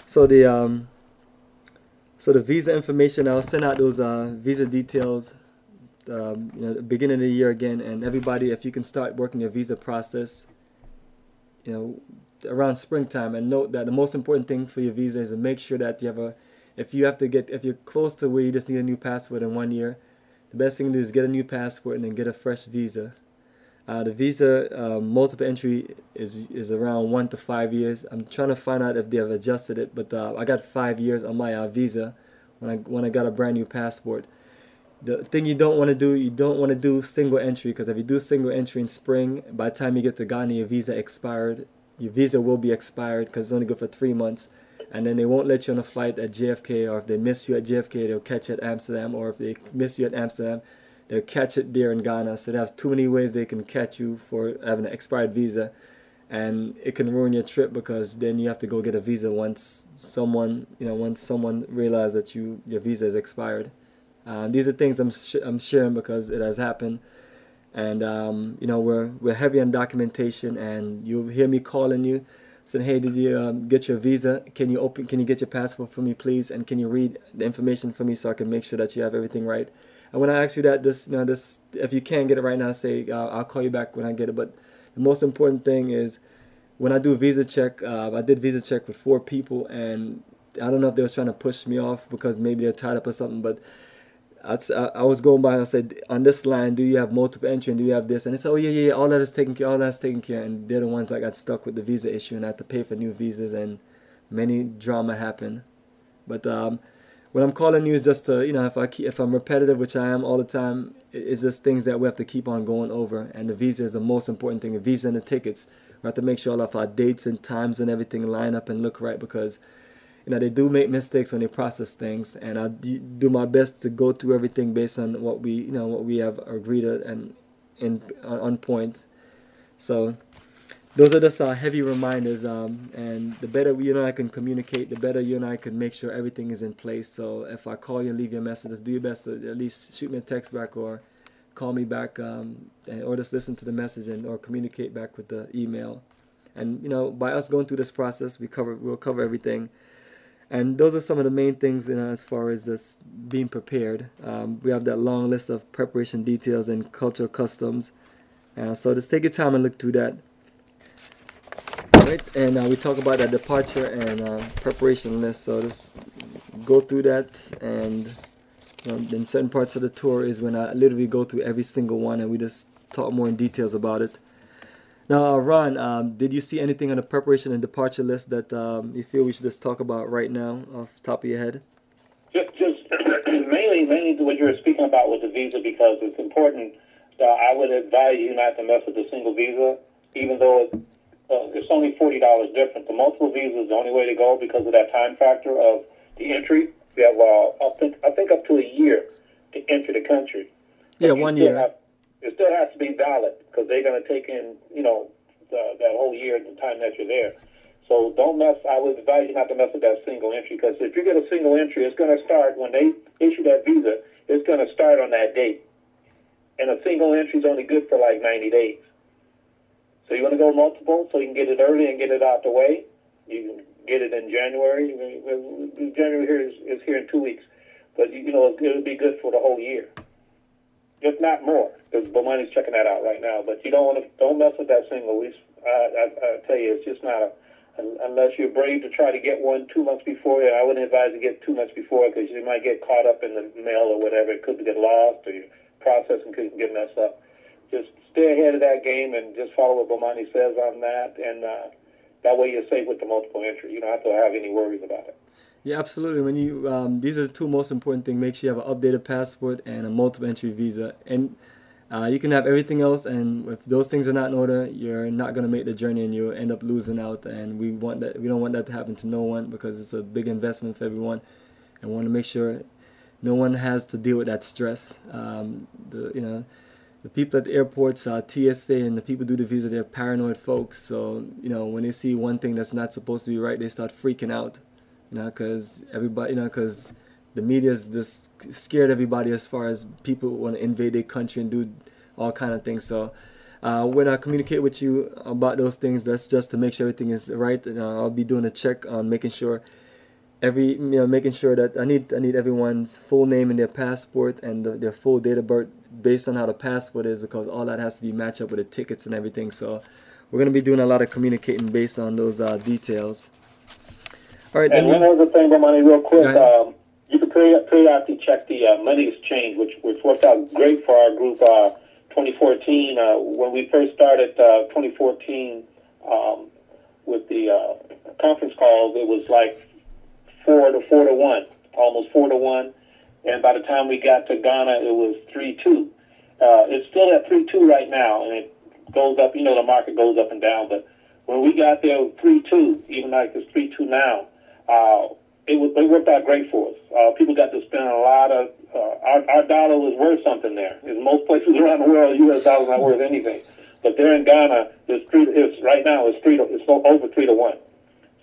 So the visa information, I'll send out those visa details beginning of the year again, and everybody, if you can start working your visa process around springtime. And note that the most important thing for your visa is to make sure that you have if you're close to where you just need a new passport in 1 year, the best thing to do is get a new passport and then get a fresh visa. The visa multiple entry is around 1 to 5 years. I'm trying to find out if they have adjusted it, but I got 5 years on my visa when I got a brand new passport. The thing you don't want to do single entry, because if you do single entry in spring, by the time you get to Ghana, your visa expired. Your visa will be expired because it's only good for 3 months, and then they won't let you on a flight at JFK, or if they miss you at JFK, they'll catch you at Amsterdam, or if they miss you at Amsterdam, they'll catch it there in Ghana. So there's too many ways they can catch you for having an expired visa, and it can ruin your trip, because then you have to go get a visa once someone realizes that your visa is expired. These are things I'm sharing because it has happened, and we're heavy on documentation, and you'll hear me calling you, saying, "Hey, did you get your visa? Can you get your passport for me, please? And can you read the information for me so I can make sure that you have everything right?" And when I ask you that, this, if you can't get it right now, say I'll call you back when I get it. But the most important thing is when I do a visa check. I did visa check with 4 people, and I don't know if they was trying to push me off because maybe they're tied up or something. But I was going by and I said, on this line, do you have multiple entry and do you have this? And they said, oh yeah, all that is taken care, all that's taken care. And they're the ones that got stuck with the visa issue and I had to pay for new visas, and many drama happened. But what I'm calling you is just to, if I'm repetitive, which I am all the time, it's just things that we have to keep on going over. And the visa is the most important thing. The visa and the tickets, we have to make sure all of our dates and times and everything line up and look right, because they do make mistakes when they process things, and I do my best to go through everything based on what we have agreed on point. So those are just heavy reminders, and the better you and I can communicate, the better you and I can make sure everything is in place. So if I call you and leave you a message, just do your best to at least shoot me a text back or call me back, or just listen to the message or communicate back with the email. And by us going through this process, we'll cover everything. And those are some of the main things, as far as this being prepared. We have that long list of preparation details and cultural customs. So just take your time and look through that. All right, and we talk about that departure and preparation list. So just go through that, and in certain parts of the tour is when I literally go through every single one, and we just talk more in details about it. Now, Ron, did you see anything on the preparation and departure list that you feel we should just talk about right now off the top of your head? Just mainly what you were speaking about with the visa, because it's important. I would advise you not to mess with the single visa, even though it's only $40 different. The multiple visa is the only way to go because of that time factor of the entry. You have, I think up to a year to enter the country. Yeah, 1 year. It still has to be valid because they're going to take in, that whole year, the time that you're there. So I would advise you not to mess with that single entry, because if you get a single entry, it's going to start when they issue that visa. It's going to start on that date. And a single entry is only good for like 90 days. So you want to go multiple so you can get it early and get it out the way. You can get it in January. January here is here in 2 weeks. But, it'll be good for the whole year. If not more, because Bomani's checking that out right now. But you don't mess with that single. I tell you, it's just not unless you're brave to try to get one 2 months before. I wouldn't advise to get 2 months before, because you might get caught up in the mail or whatever. It could get lost, or your processing could get messed up. Just stay ahead of that game and just follow what Bomani says on that, and that way you're safe with the multiple entry. You don't have to have any worries about it. Yeah, absolutely. When you these are the 2 most important things. Make sure you have an updated passport and a multiple entry visa. And you can have everything else, and if those things are not in order, you're not going to make the journey, and you'll end up losing out. And we don't want that to happen to no one, because it's a big investment for everyone, and we want to make sure no one has to deal with that stress. The people at the airports, TSA, and the people who do the visa, they're paranoid folks. So when they see one thing that's not supposed to be right, they start freaking out. Because everybody, because the media is just scared everybody as far as people want to invade their country and do all kind of things. So when I communicate with you about those things, that's just to make sure everything is right. And I'll be doing a check on making sure making sure that I need everyone's full name in their passport and their full date of birth based on how the passport is, because all that has to be matched up with the tickets and everything. So we're going to be doing a lot of communicating based on those details. All right, and one other thing, Bomani, real quick, you can periodically check the money exchange, which worked out great for our group 2014. When we first started 2014 with the conference calls, it was like 4 to 1, almost 4 to 1. And by the time we got to Ghana, it was 3-2. It's still at 3-2 right now, and it goes up. The market goes up and down. But when we got there, 3-2, even like it's 3-2 now. It worked out great for us. People got to spend a lot of our dollar was worth something there. In most places around the world, U.S. dollar's not worth anything, but there in Ghana, right now it's over 3 to 1.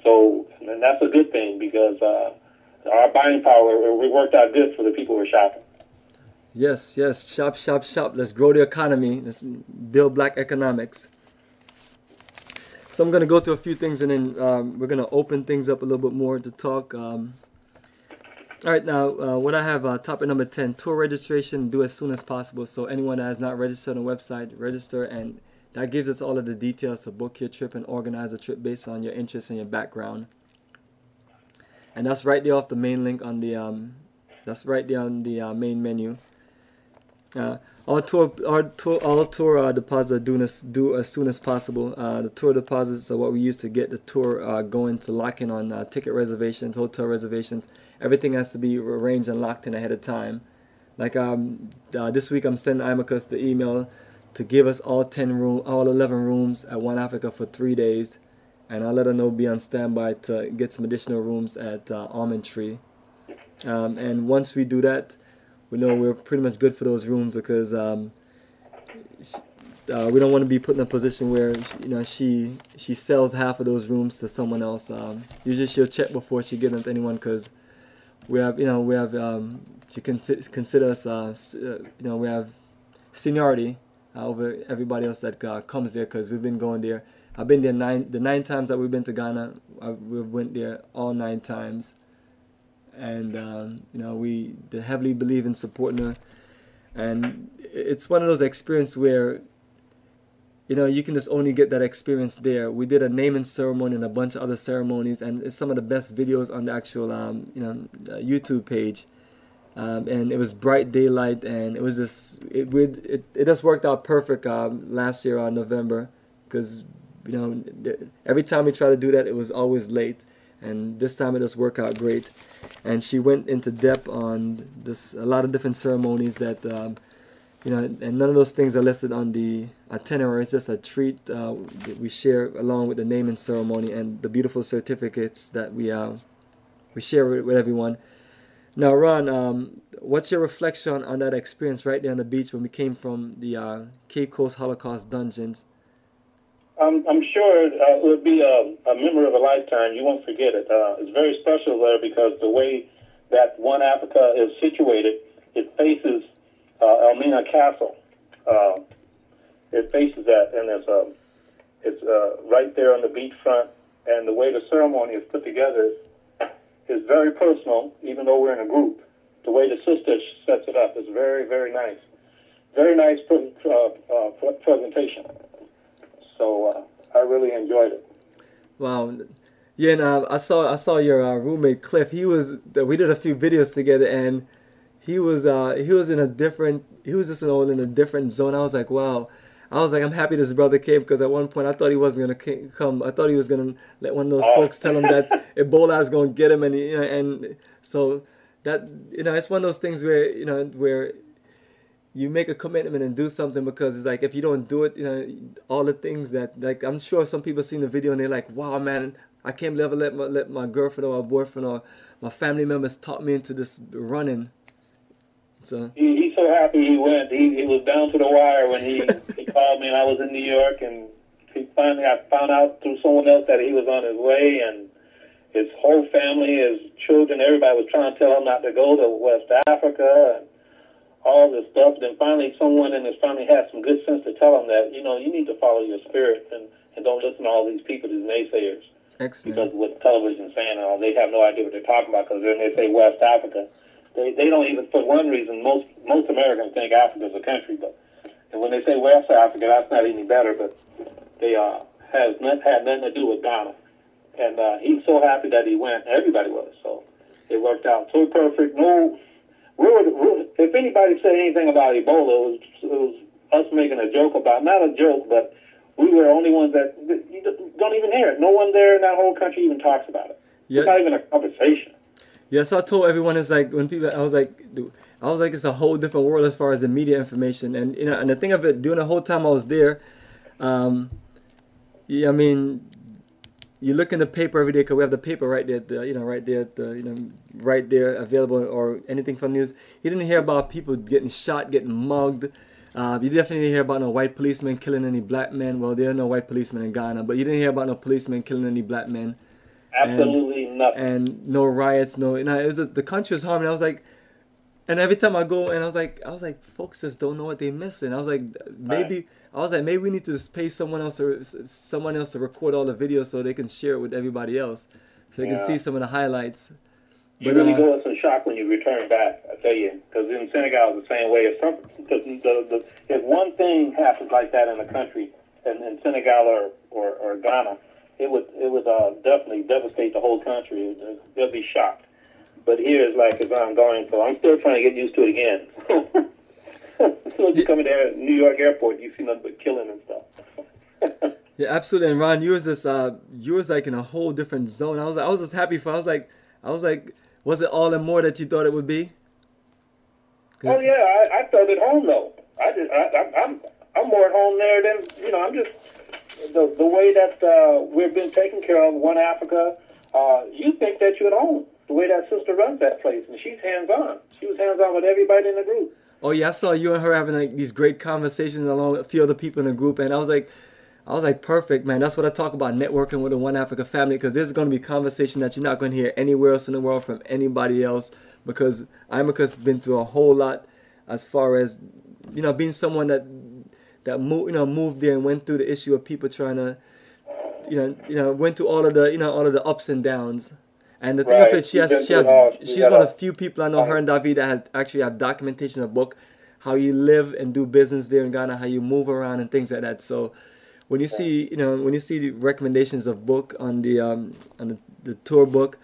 So, and that's a good thing, because our buying power, it worked out good for the people who are shopping. Yes, shop. Let's grow the economy. Let's build black economics. So I'm going to go through a few things, and then we're going to open things up a little bit more to talk. All right, now what I have topic number 10, tour registration due as soon as possible. So anyone that has not registered on the website, register, and that gives us all of the details to book your trip and organize a trip based on your interests and your background. And that's right there off the main link on the that's right there on the main menu. All tour deposits are due as soon as possible. The tour deposits are what we use to get the tour going, to lock in on ticket reservations, hotel reservations. Everything has to be arranged and locked in ahead of time. Like this week, I'm sending Imacus the email to give us all 11 rooms at One Africa for 3 days, and I'll let her know, be on standby to get some additional rooms at Almond Tree. And once we do that, we know we're pretty much good for those rooms, because we don't want to be put in a position where she sells half of those rooms to someone else. Usually she'll check before she gives them to anyone, because we have she consider us we have seniority over everybody else that comes there, because we've been going there. I've been there the 9 times that we've been to Ghana. We went there all 9 times. And we heavily believe in supporting her, and it's one of those experiences where you can just only get that experience there. We did a naming ceremony and a bunch of other ceremonies, and it's some of the best videos on the actual YouTube page, and it was bright daylight, and it was just it just worked out perfect last year on November, because every time we try to do that, it was always late. And this time it just worked out great. And she went into depth on a lot of different ceremonies that, and none of those things are listed on the itinerary. It's just a treat we share along with the naming ceremony and the beautiful certificates that we share with everyone. Now, Ron, what's your reflection on that experience right there on the beach when we came from the Cape Coast Holocaust dungeons? I'm sure it would be a memory of a lifetime. You won't forget it. It's very special there, because the way that One Africa is situated, it faces Elmina Castle. It faces that, and it's right there on the beachfront. And the way the ceremony is put together is very personal, even though we're in a group. The way the sister sets it up is very, very nice. Very nice presentation. So I really enjoyed it. Wow, yeah, and I saw your roommate Cliff. We did a few videos together, and he was in a different zone. I was like, wow. I was like, I'm happy this brother came, because at one point I thought he wasn't gonna come. I thought he was gonna let one of those folks tell him that Ebola is gonna get him, and so that it's one of those things where you make a commitment and do something, because it's like, if you don't do it, all the things that, like, I'm sure some people seen the video and they're like, wow, man, I can't believe I let my girlfriend or my boyfriend or my family members talk me into this running. So he's so happy he went. He was down to the wire when he called me, and I was in New York, and I found out through someone else that he was on his way, and his whole family, his children, everybody was trying to tell him not to go to West Africa and all this stuff. Then finally someone in his family had some good sense to tell him that, you need to follow your spirit and don't listen to all these people, these naysayers. Excellent. Because what television saying, they have no idea what they're talking about, because when they say West Africa, they don't even, for one reason, most Americans think Africa's a country, and when they say West Africa, that's not any better, but they had nothing to do with Ghana. And he's so happy that he went. Everybody was. So it worked out so perfect. No, if anybody said anything about Ebola, it was us making a joke about, not a joke, but we were the only ones that you don't even hear it. No one there in that whole country even talks about it. Yeah. It's not even a conversation. Yeah, so I told everyone, it's like, when people, I was like, it's a whole different world as far as the media information. And, and the thing of it, during the whole time I was there, yeah, I mean, you look in the paper every day, because we have the paper right there, right there available, or anything from the news. You didn't hear about people getting shot, getting mugged. You definitely hear about no white policemen killing any black men. Well, there are no white policemen in Ghana, but you didn't hear about no policemen killing any black men. Absolutely nothing. And no riots, no. It was the country was harming. I was like, and every time I go, and I was like, folks just don't know what they're missing. I was like, maybe we need to just pay someone else to record all the videos so they can share it with everybody else, so they can see some of the highlights. You really go into shock when you return back, I tell you, because in Senegal it's the same way. If one thing happens like that in a country, in Senegal or Ghana, it would definitely devastate the whole country. They'll be shocked. But here it's like, as I'm going, so I'm still trying to get used to it again. As soon as you come in there at New York Airport, you see nothing but killing and stuff. Yeah, absolutely. And Ron, you was like in a whole different zone. I was just happy for. I was like, was it all and more that you thought it would be? Oh yeah, I felt at home though. I'm more at home there than I'm just the way that we've been taken care of. One Africa, you think that you're at home. The way that sister runs that place, and she's hands on. She was hands on with everybody in the group. Oh yeah, I saw you and her having like these great conversations along with a few other people in the group, and I was like, perfect, man. That's what I talk about, networking with the One Africa family, because there's going to be conversation that you're not going to hear anywhere else in the world from anybody else, because Imika's been through a whole lot as far as, being someone that moved there and went through the issue of people trying to, went through all of the ups and downs. And the thing of it, she's one of the few people I know, her and David, that has actually have documentation of book, how you live and do business there in Ghana, how you move around and things like that. So when you see, the recommendations of book on the tour book,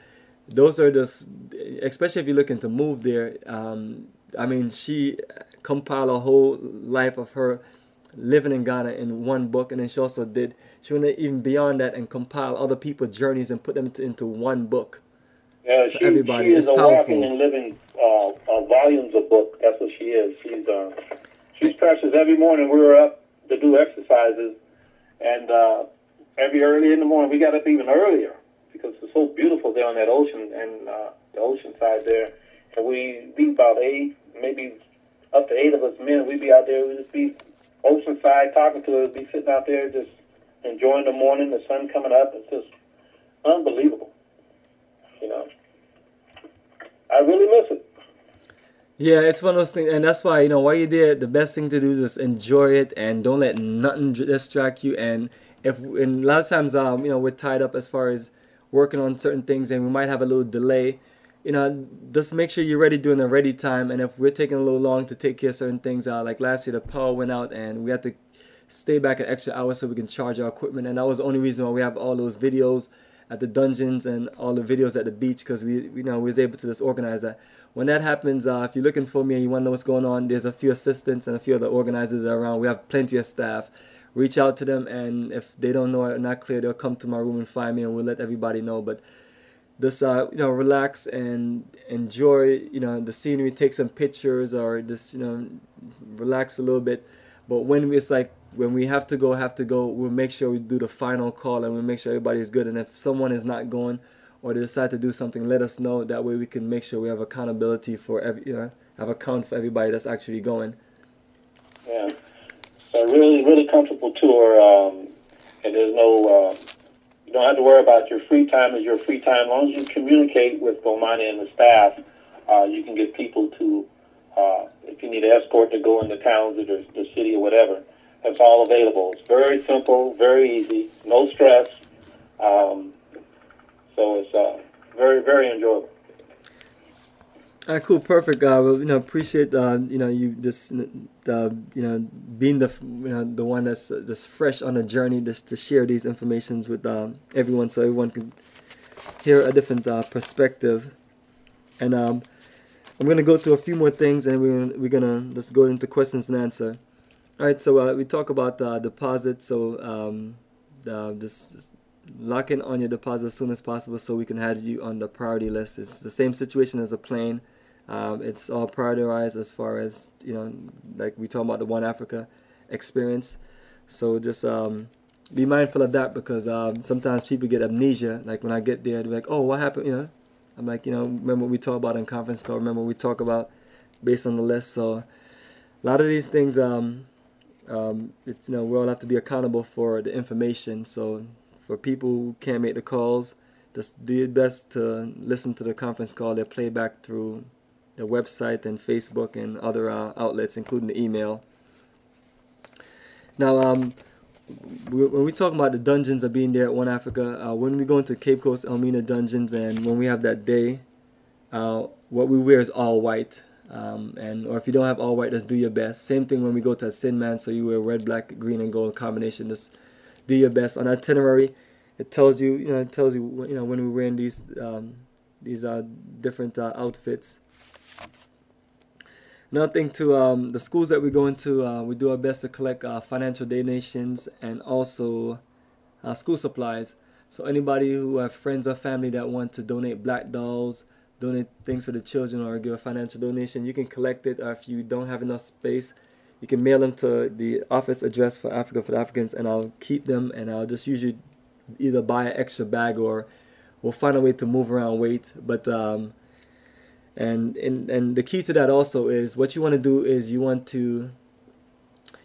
those are just, especially if you're looking to move there. She compiled a whole life of her living in Ghana in one book, and then she went even beyond that and compile other people's journeys and put them into one book. Yeah, she is a walking and living volumes of book. That's what she is. She's precious. Every morning we were up to do exercises, and every early in the morning we got up even earlier because it's so beautiful there on that ocean and the ocean side there. And we'd be about 8, maybe up to 8 of us men. We'd be out there. We'd just be oceanside talking to her. We'd be sitting out there just enjoying the morning, the sun coming up. It's just unbelievable. I really miss it. Yeah, it's one of those things, and that's why, while you're there, the best thing to do is just enjoy it and don't let nothing distract you. And a lot of times, we're tied up as far as working on certain things, and we might have a little delay. Just make sure you're ready during the ready time. And if we're taking a little long to take care of certain things, like last year, the power went out, and we had to stay back an extra hour so we can charge our equipment, and that was the only reason why we have all those videos at the dungeons and all the videos at the beach, because we was able to just organize that. When that happens, if you're looking for me and you want to know what's going on, there's a few assistants and a few other organizers around. We have plenty of staff. Reach out to them, and if they don't know or not clear, they'll come to my room and find me, and we'll let everybody know. But just relax and enjoy the scenery, take some pictures, or just relax a little bit. But when we have to go, we'll make sure we do the final call, and we'll make sure everybody is good. And if someone is not going, or they decide to do something, let us know. That way we can make sure we have accountability for have account for everybody that's actually going. Yeah, so really, really comfortable tour, and there's no, you don't have to worry about your free time is your free time. As long as you communicate with Bomani and the staff, you can get people to, if you need an escort to go into towns or the city or whatever, that's all available. It's very simple, very easy, no stress. So it's very, very enjoyable. All right, cool, perfect. Appreciate you just being the one that's just fresh on the journey, just to share these informations with everyone, so everyone can hear a different perspective. And I'm gonna go through a few more things, and we're gonna just go into questions and answer. All right, so we talk about deposit. So just lock in on your deposit as soon as possible, so we can have you on the priority list. It's the same situation as a plane. It's all prioritized as far as like we talk about the One Africa experience. So just be mindful of that, because sometimes people get amnesia. Like when I get there, they're like, "Oh, what happened?" I'm like, remember what we talk about in conference call? Remember what we talk about based on the list? So a lot of these things, it's we all have to be accountable for the information. So for people who can't make the calls, just do your best to listen to the conference call. They're played back through the website and Facebook and other outlets, including the email. Now, when we talk about the dungeons of being there at One Africa, when we go into Cape Coast Elmina dungeons, and when we have that day what we wear is all white. And or if you don't have all white, just do your best. Same thing when we go to Sinman, so you wear red, black, green, and gold combination. Just do your best. On itinerary, it tells you, when we're wearing these different outfits. Another thing to the schools that we go into, we do our best to collect financial donations and also school supplies. So anybody who have friends or family that want to donate black dolls, donate things for the children, or give a financial donation, you can collect it. Or if you don't have enough space, you can mail them to the office address for Africa for the Africans, and I'll keep them, and I'll just usually either buy an extra bag or we'll find a way to move around weight. But and the key to that also is what you want to do is you want to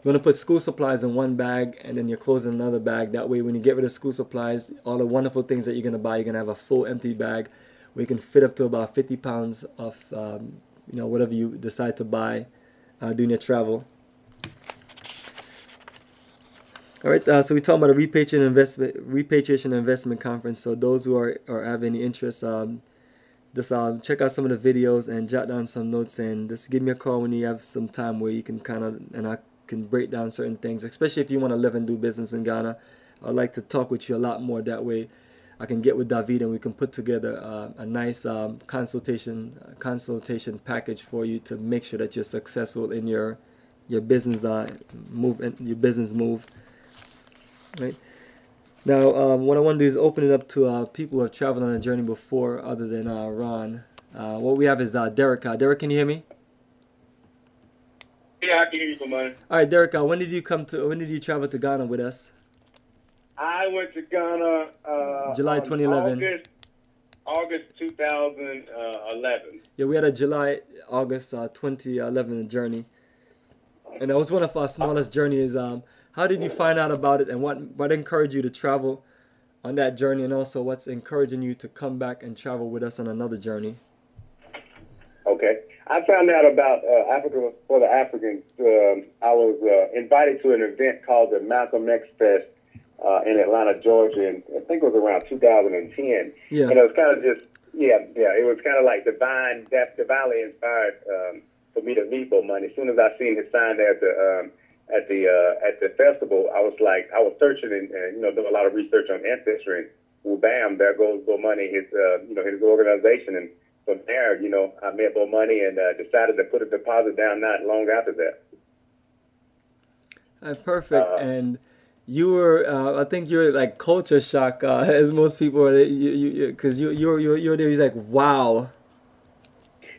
put school supplies in one bag and then your clothes in another bag. That way when you get rid of school supplies, all the wonderful things that you're going to buy, you're going to have a full empty bag where you can fit up to about 50 pounds of whatever you decide to buy during your travel. All right, so we talked about a repatriation investment conference. So those who are have any interest, just check out some of the videos and jot down some notes, and just give me a call when you have some time where you can I can break down certain things, especially if you want to live and do business in Ghana. I'd like to talk with you a lot more. That way I can get with David and we can put together a nice consultation package for you to make sure that you're successful in your business move. Right now, what I want to do is open it up to people who have traveled on a journey before, other than Ron. What we have is Derek. Derek, can you hear me? Yeah, I can hear you, for money. All right, Derek. When did you travel to Ghana with us? I went to Ghana July 2011. August 2011. Yeah, we had a August 2011 journey, and that was one of our smallest journeys. How did you find out about it, and what encouraged you to travel on that journey, and also what's encouraging you to come back and travel with us on another journey? Okay. I found out about Africa for the Africans. I was invited to an event called the Malcolm X Fest in Atlanta, Georgia, and I think it was around 2010. Yeah. And it was kind of just, it was kind of like divinely inspired for me to meet Bo Money. As soon as I seen his sign there at the festival, I was searching and doing a lot of research on Ancestry, and well, bam, there goes Bo Money, his organization, and from there, I met Bo Money and decided to put a deposit down not long after that. Perfect. And you were, I think you were like culture shock, as most people are, because you were there. He's like, wow.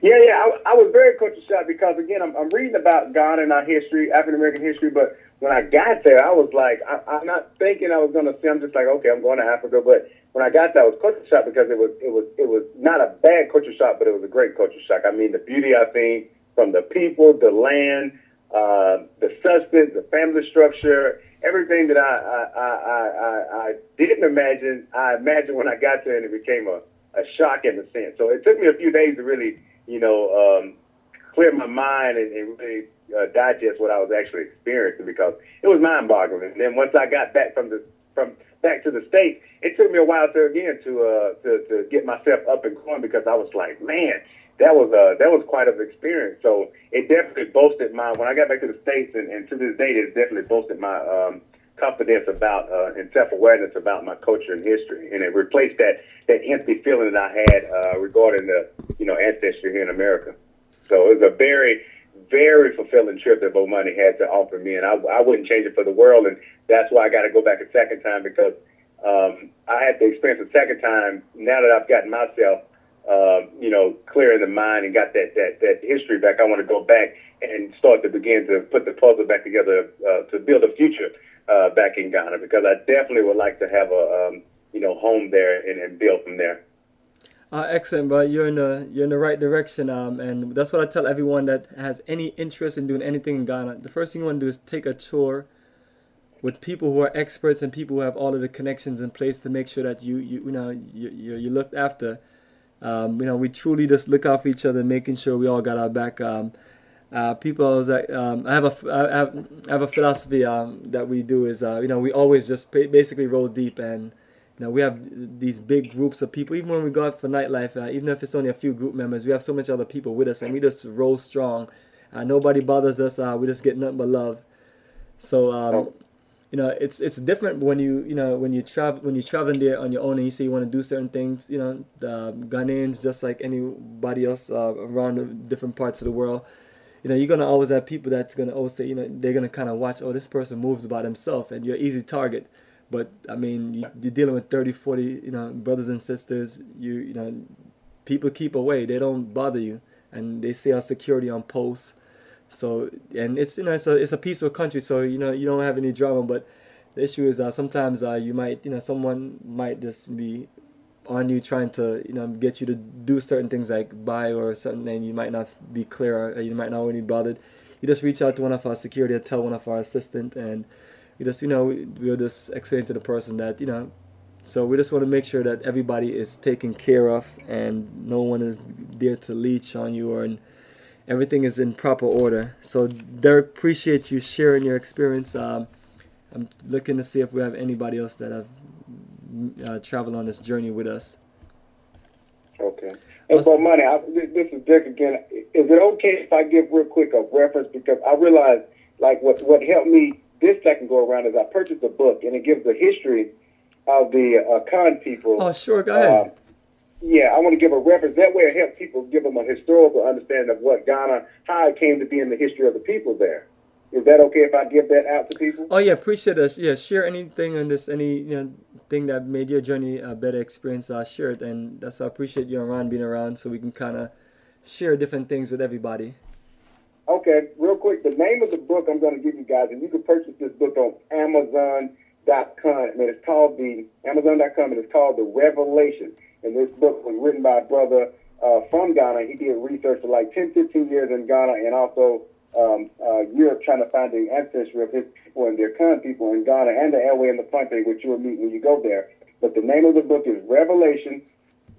Yeah, I was very culture shocked because, again, I'm reading about Ghana and our history, African American history, but when I got there, I was like, I'm not thinking I was going to see. I'm just like, okay, I'm going to Africa. But when I got there, I was culture shocked because it was not a bad culture shock, but it was a great culture shock. I mean, the beauty I seen from the people, the land, the substance, the family structure, everything that I didn't imagine, I imagined when I got there, and it became a shock in a sense. So it took me a few days to really, clear my mind and really digest what I was actually experiencing, because it was mind-boggling. And then once I got back back to the States, it took me a while to get myself up and going, because I was like, man, that was quite an experience. So it definitely boosted when I got back to the States, and to this day, it definitely boosted my confidence about and self-awareness about my culture and history, and it replaced that empty feeling that I had regarding the ancestry here in America. So it was a very, very fulfilling trip that Bo Money had to offer me, and I wouldn't change it for the world. And that's why I got to go back a second time, because I had the experience a second time. Now that I've gotten myself clear in the mind and got that history back, I want to go back and start to begin to put the puzzle back together to build a future back in Ghana, because I definitely would like to have a home there and build from there. Excellent, but you're in the right direction, and that's what I tell everyone that has any interest in doing anything in Ghana. The first thing you want to do is take a tour with people who are experts and people who have all of the connections in place to make sure that you're looked after. We truly just look out for each other, making sure we all got our back. People, I have a philosophy that we do is we always just basically roll deep, and You know, we have these big groups of people. Even when we go out for nightlife, even if it's only a few group members, we have so much other people with us, and we just roll strong. Nobody bothers us. We just get nothing but love. So you know, it's different when when you traveling there on your own and you say you want to do certain things. You know, the Ghanaians, just like anybody else around the different parts of the world, you know, you're gonna always have people that's gonna always say, you know, they're gonna kind of watch, oh, this person moves by themselves, and you're an easy target. But I mean, you're dealing with 30, 40, you know, brothers and sisters. You know, people keep away. They don't bother you, and they say our security on post. So, and it's, you know, it's a peaceful country, so, you know, you don't have any drama. But the issue is sometimes you might, you know, someone might just be on you trying to, you know, get you to do certain things like buy or something, and you might not be clear, or you might not be bothered. You just reach out to one of our security or tell one of our assistant, and we just, you know, we'll just explain to the person that, you know, so we just want to make sure that everybody is taken care of and no one is there to leech on you, and everything is in proper order. So Derek, appreciate you sharing your experience. I'm looking to see if we have anybody else that have traveled on this journey with us. Okay. And for money, this is Dick again. Is it okay if I give real quick a reference? Because I realized, like, what helped me this second go around is I purchased a book, and it gives the history of the Khan people. Oh, sure. Go ahead. Yeah, I want to give a reference. That way it helps people give them a historical understanding of what Ghana, how it came to be in the history of the people there. Is that okay if I give that out to people? Oh, yeah, appreciate it. Yeah, share anything on this, any, you know, thing that made your journey a better experience, share it. And that's why I appreciate you and Ron being around, so we can kind of share different things with everybody. Okay, real quick, the name of the book I'm going to give you guys, and you can purchase this book on Amazon.com, and it's called Amazon.com, and it's called The Revelation. And this book was written by a brother from Ghana. He did research for like 10, 15 years in Ghana, and also Europe, trying to find the ancestry of his people and their Khan people in Ghana, and the Elway and the Ponte, which you will meet when you go there. But the name of the book is Revelation,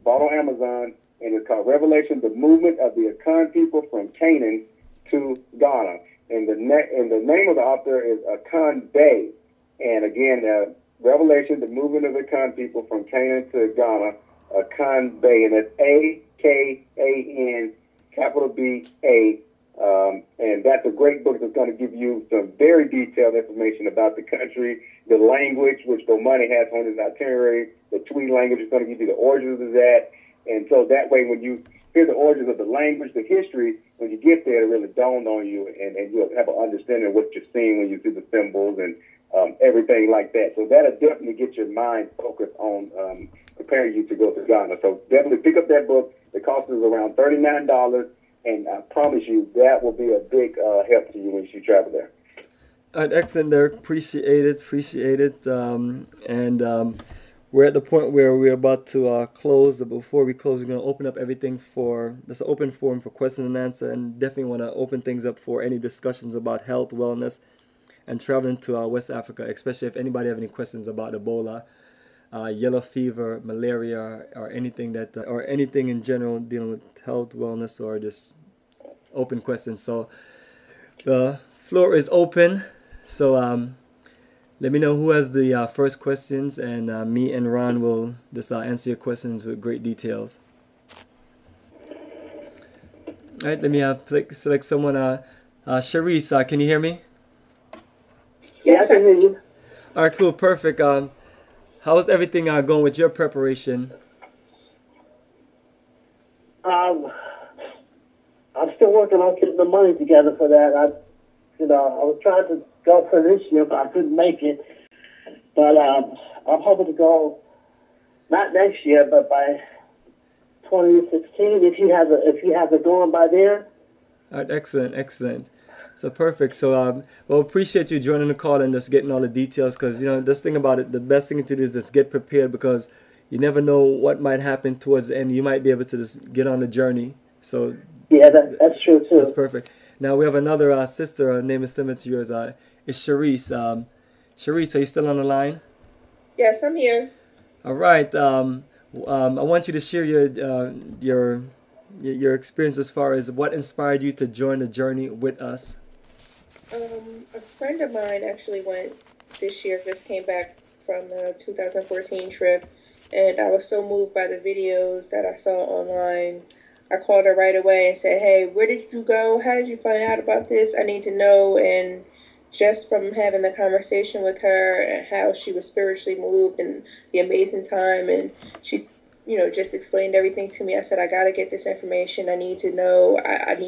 bought on Amazon, and it's called Revelation, the Movement of the Akan People from Canaan to Ghana. And the name of the author is Akan Bay. And again, Revelation, the Movement of the Akan People from Canaan to Ghana, Akan Bay, and it's AKAN, capital B-A. And that's a great book that's going to give you some very detailed information about the country, the language, which Bomani has on his itinerary. The Twi language is going to give you the origins of that. And so that way, when you hear the origins of the language, the history, when you get there, it really dawned on you, and you'll have an understanding of what you're seeing when you see the symbols and everything like that. So that'll definitely get your mind focused on preparing you to go to Ghana. So definitely pick up that book. The cost is around $39, and I promise you that will be a big help to you when you travel there. All right, excellent, Derek. Appreciate it. We're at the point where we're about to close. Before we close, we're going to open up everything for this open forum for question and answer, and definitely want to open things up for any discussions about health, wellness, and traveling to West Africa, especially if anybody have any questions about Ebola, yellow fever, malaria, or anything in general dealing with health, wellness, or just open questions. So the floor is open. So let me know who has the first questions, and me and Ron will just answer your questions with great details. All right, let me select someone. Sharice, can you hear me? Yes, I can hear you. All right, cool, perfect. How's everything going with your preparation? I'm still working on getting the money together for that. I was trying to go for this year, but I couldn't make it. But I'm hoping to go not next year, but by 2016. If you have it going by then. All right, excellent. So perfect. So well, appreciate you joining the call and just getting all the details, because this thing about it, the best thing to do is just get prepared, because you never know what might happen towards the end. You might be able to just get on the journey. So yeah, that's true too. That's perfect. Now we have another sister. Her name is similar to yours. It's Sharice. Sharice, are you still on the line? Yes, I'm here. All right. I want you to share your experience as far as what inspired you to join the journey with us. A friend of mine actually went this year, just came back from the 2014 trip, and I was so moved by the videos that I saw online. I called her right away and said, "Hey, where did you go? How did you find out about this? I need to know." And just from having the conversation with her and how she was spiritually moved and the amazing time, and she's, just explained everything to me. I said, I got to get this information. I need to know. As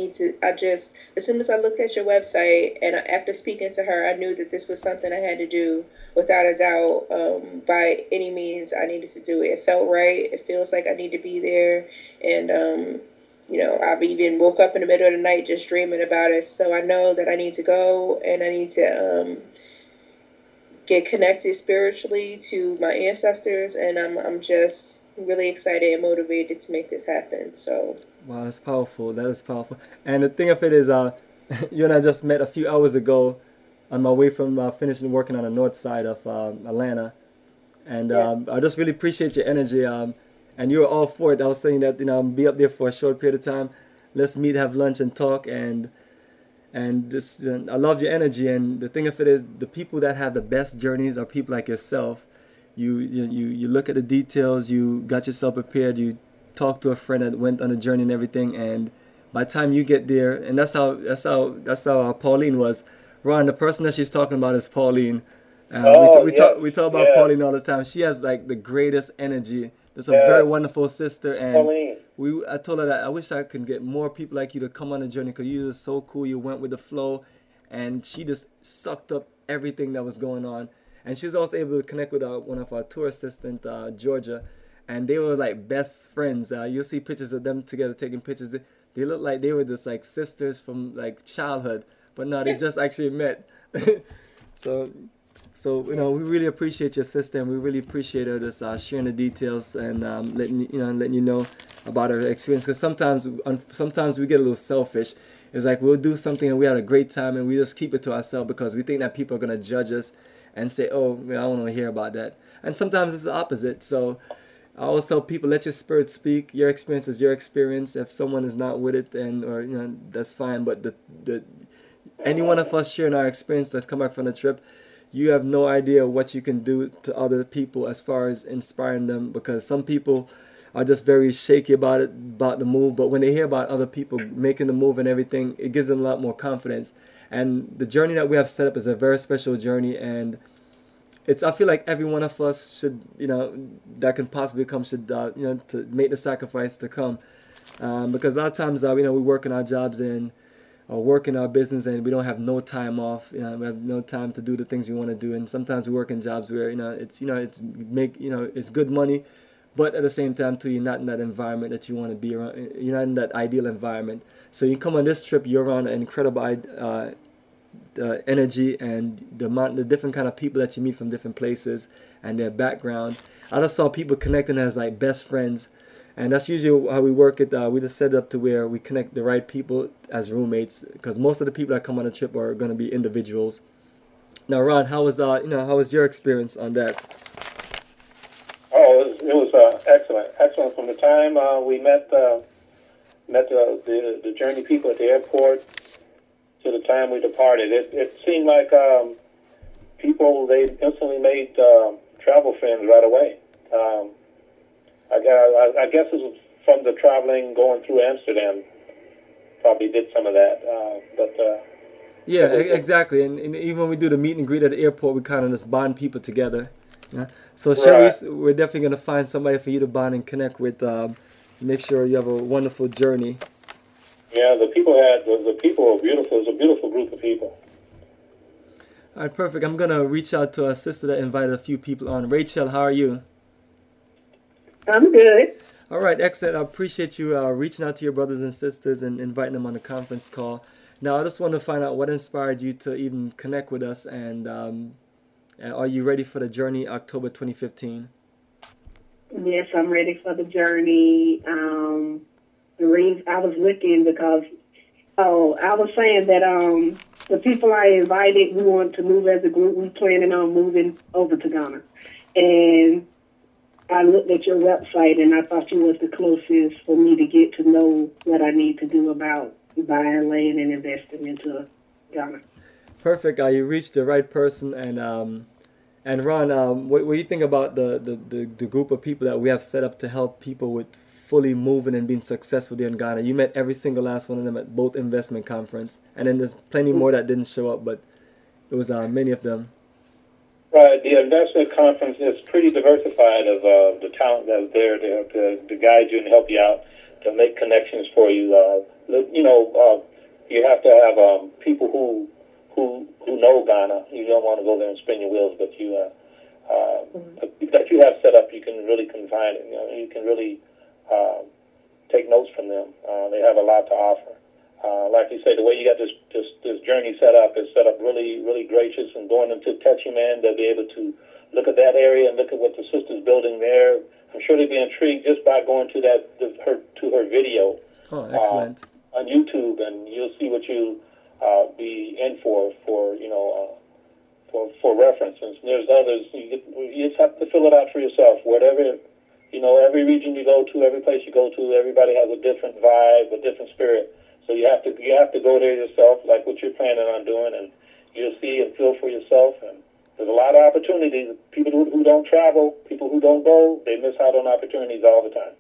soon as I looked at your website and after speaking to her, I knew that this was something I had to do without a doubt. By any means, I needed to do it. It felt right. It feels like I need to be there. And, I've even woke up in the middle of the night just dreaming about it. So I know that I need to go, and I need to get connected spiritually to my ancestors, and I'm just really excited and motivated to make this happen. So Wow, that's powerful. That is powerful. And the thing of it is, you and I just met a few hours ago on my way from finishing working on the north side of Atlanta, and I just really appreciate your energy. And you were all for it. I was saying that be up there for a short period of time. Let's meet, have lunch, and talk. And just I love your energy. And the thing of it is, the people that have the best journeys are people like yourself. You look at the details. You got yourself prepared. You talked to a friend that went on a journey and everything. And by the time you get there, and that's how Pauline was. Ron, the person that she's talking about is Pauline. We talk about Pauline all the time. She has like the greatest energy. It's a very wonderful sister, and I told her that I wish I could get more people like you to come on the journey, because you're just so cool. You went with the flow, and she just sucked up everything that was going on. And she was also able to connect with one of our tour assistants, Georgia, and they were like best friends. You'll see pictures of them together taking pictures. They look like they were just like sisters from like childhood, but no, they just actually met. So we really appreciate your sister, and we really appreciate her just sharing the details and letting you know about her experience. Because sometimes we get a little selfish. It's like we'll do something and we had a great time, and we just keep it to ourselves because we think that people are gonna judge us and say, "Oh, I don't want to hear about that." And sometimes it's the opposite. So I always tell people, let your spirit speak. Your experience is your experience. If someone is not with it, that's fine. But any one of us sharing our experience that's come back from the trip, you have no idea what you can do to other people as far as inspiring them, because some people are just very shaky about the move, but when they hear about other people making the move and everything, it gives them a lot more confidence. And the journey that we have set up is a very special journey, and I feel like every one of us should, that can possibly come, should to make the sacrifice to come, because a lot of times we work in our jobs and or work in our business, and we don't have no time off. We have no time to do the things we want to do. And sometimes we work in jobs where it's good money, but at the same time too, you're not in that environment that you want to be around. You're not in that ideal environment. So you come on this trip, you're around an incredible energy, and the different kind of people that you meet from different places and their background. I just saw people connecting as like best friends. And that's usually how we work it. We just set it up to where we connect the right people as roommates, because most of the people that come on the trip are going to be individuals. Now, Ron, how was your experience on that? Oh, it was excellent. From the time we met the journey people at the airport to the time we departed, it seemed like they instantly made travel friends right away. I guess it was from the traveling going through Amsterdam. Probably did some of that, yeah, exactly. And even when we do the meet and greet at the airport, we kind of just bond people together. Yeah. So Cherise, we're definitely gonna find somebody for you to bond and connect with. Make sure you have a wonderful journey. Yeah, the people were beautiful. It was a beautiful group of people. All right, perfect. I'm gonna reach out to our sister that invited a few people on. Rachel, how are you? I'm good. All right, excellent. I appreciate you reaching out to your brothers and sisters and inviting them on the conference call. Now, I just want to find out what inspired you to even connect with us, and are you ready for the journey, October 2015? Yes, I'm ready for the journey. The reason I was looking because, I was saying that the people I invited, we want to move as a group. We planning on moving over to Ghana, and I looked at your website, and I thought you was the closest for me to get to know what I need to do about buying land and investing into Ghana. Perfect. You reached the right person, and And Ron, what do you think about the group of people that we have set up to help people with fully moving and being successful there in Ghana? You met every single last one of them at both investment conference, and then there's plenty more that didn't show up, but there was many of them. Right, the investment conference is pretty diversified of the talent that's there to guide you and help you out, to make connections for you. You have to have people who know Ghana. You don't want to go there and spin your wheels, but that you have set up, you can really confide in. You can really take notes from them. They have a lot to offer. Like you say, the way you got this journey set up is set up really, really gracious, and going into Techiman, they'll be able to look at that area and look at what the sister's building there. I'm sure they'd be intrigued just by going to her video. Oh, excellent. On YouTube, and you'll see what you be in for reference. And there's others. You just have to fill it out for yourself. Whatever, every region you go to, every place you go to, everybody has a different vibe, a different spirit. So you have to go there yourself, like what you're planning on doing, and you'll see and feel for yourself. And there's a lot of opportunities. People who don't travel, people who don't go, they miss out on opportunities all the time.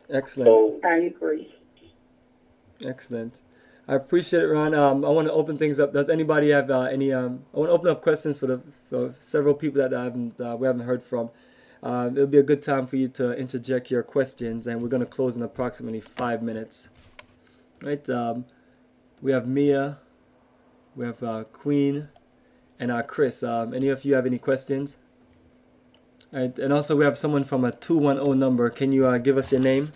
Excellent. So, I agree. Excellent. I appreciate it, Ron. I want to open things up. Does anybody have any? I want to open up questions for several people that we haven't heard from. It'll be a good time for you to interject your questions, and we're going to close in approximately 5 minutes. Right. We have Mia, we have Queen, and Chris. Any of you have any questions? All right. And also we have someone from a 210 number. Can you give us your name?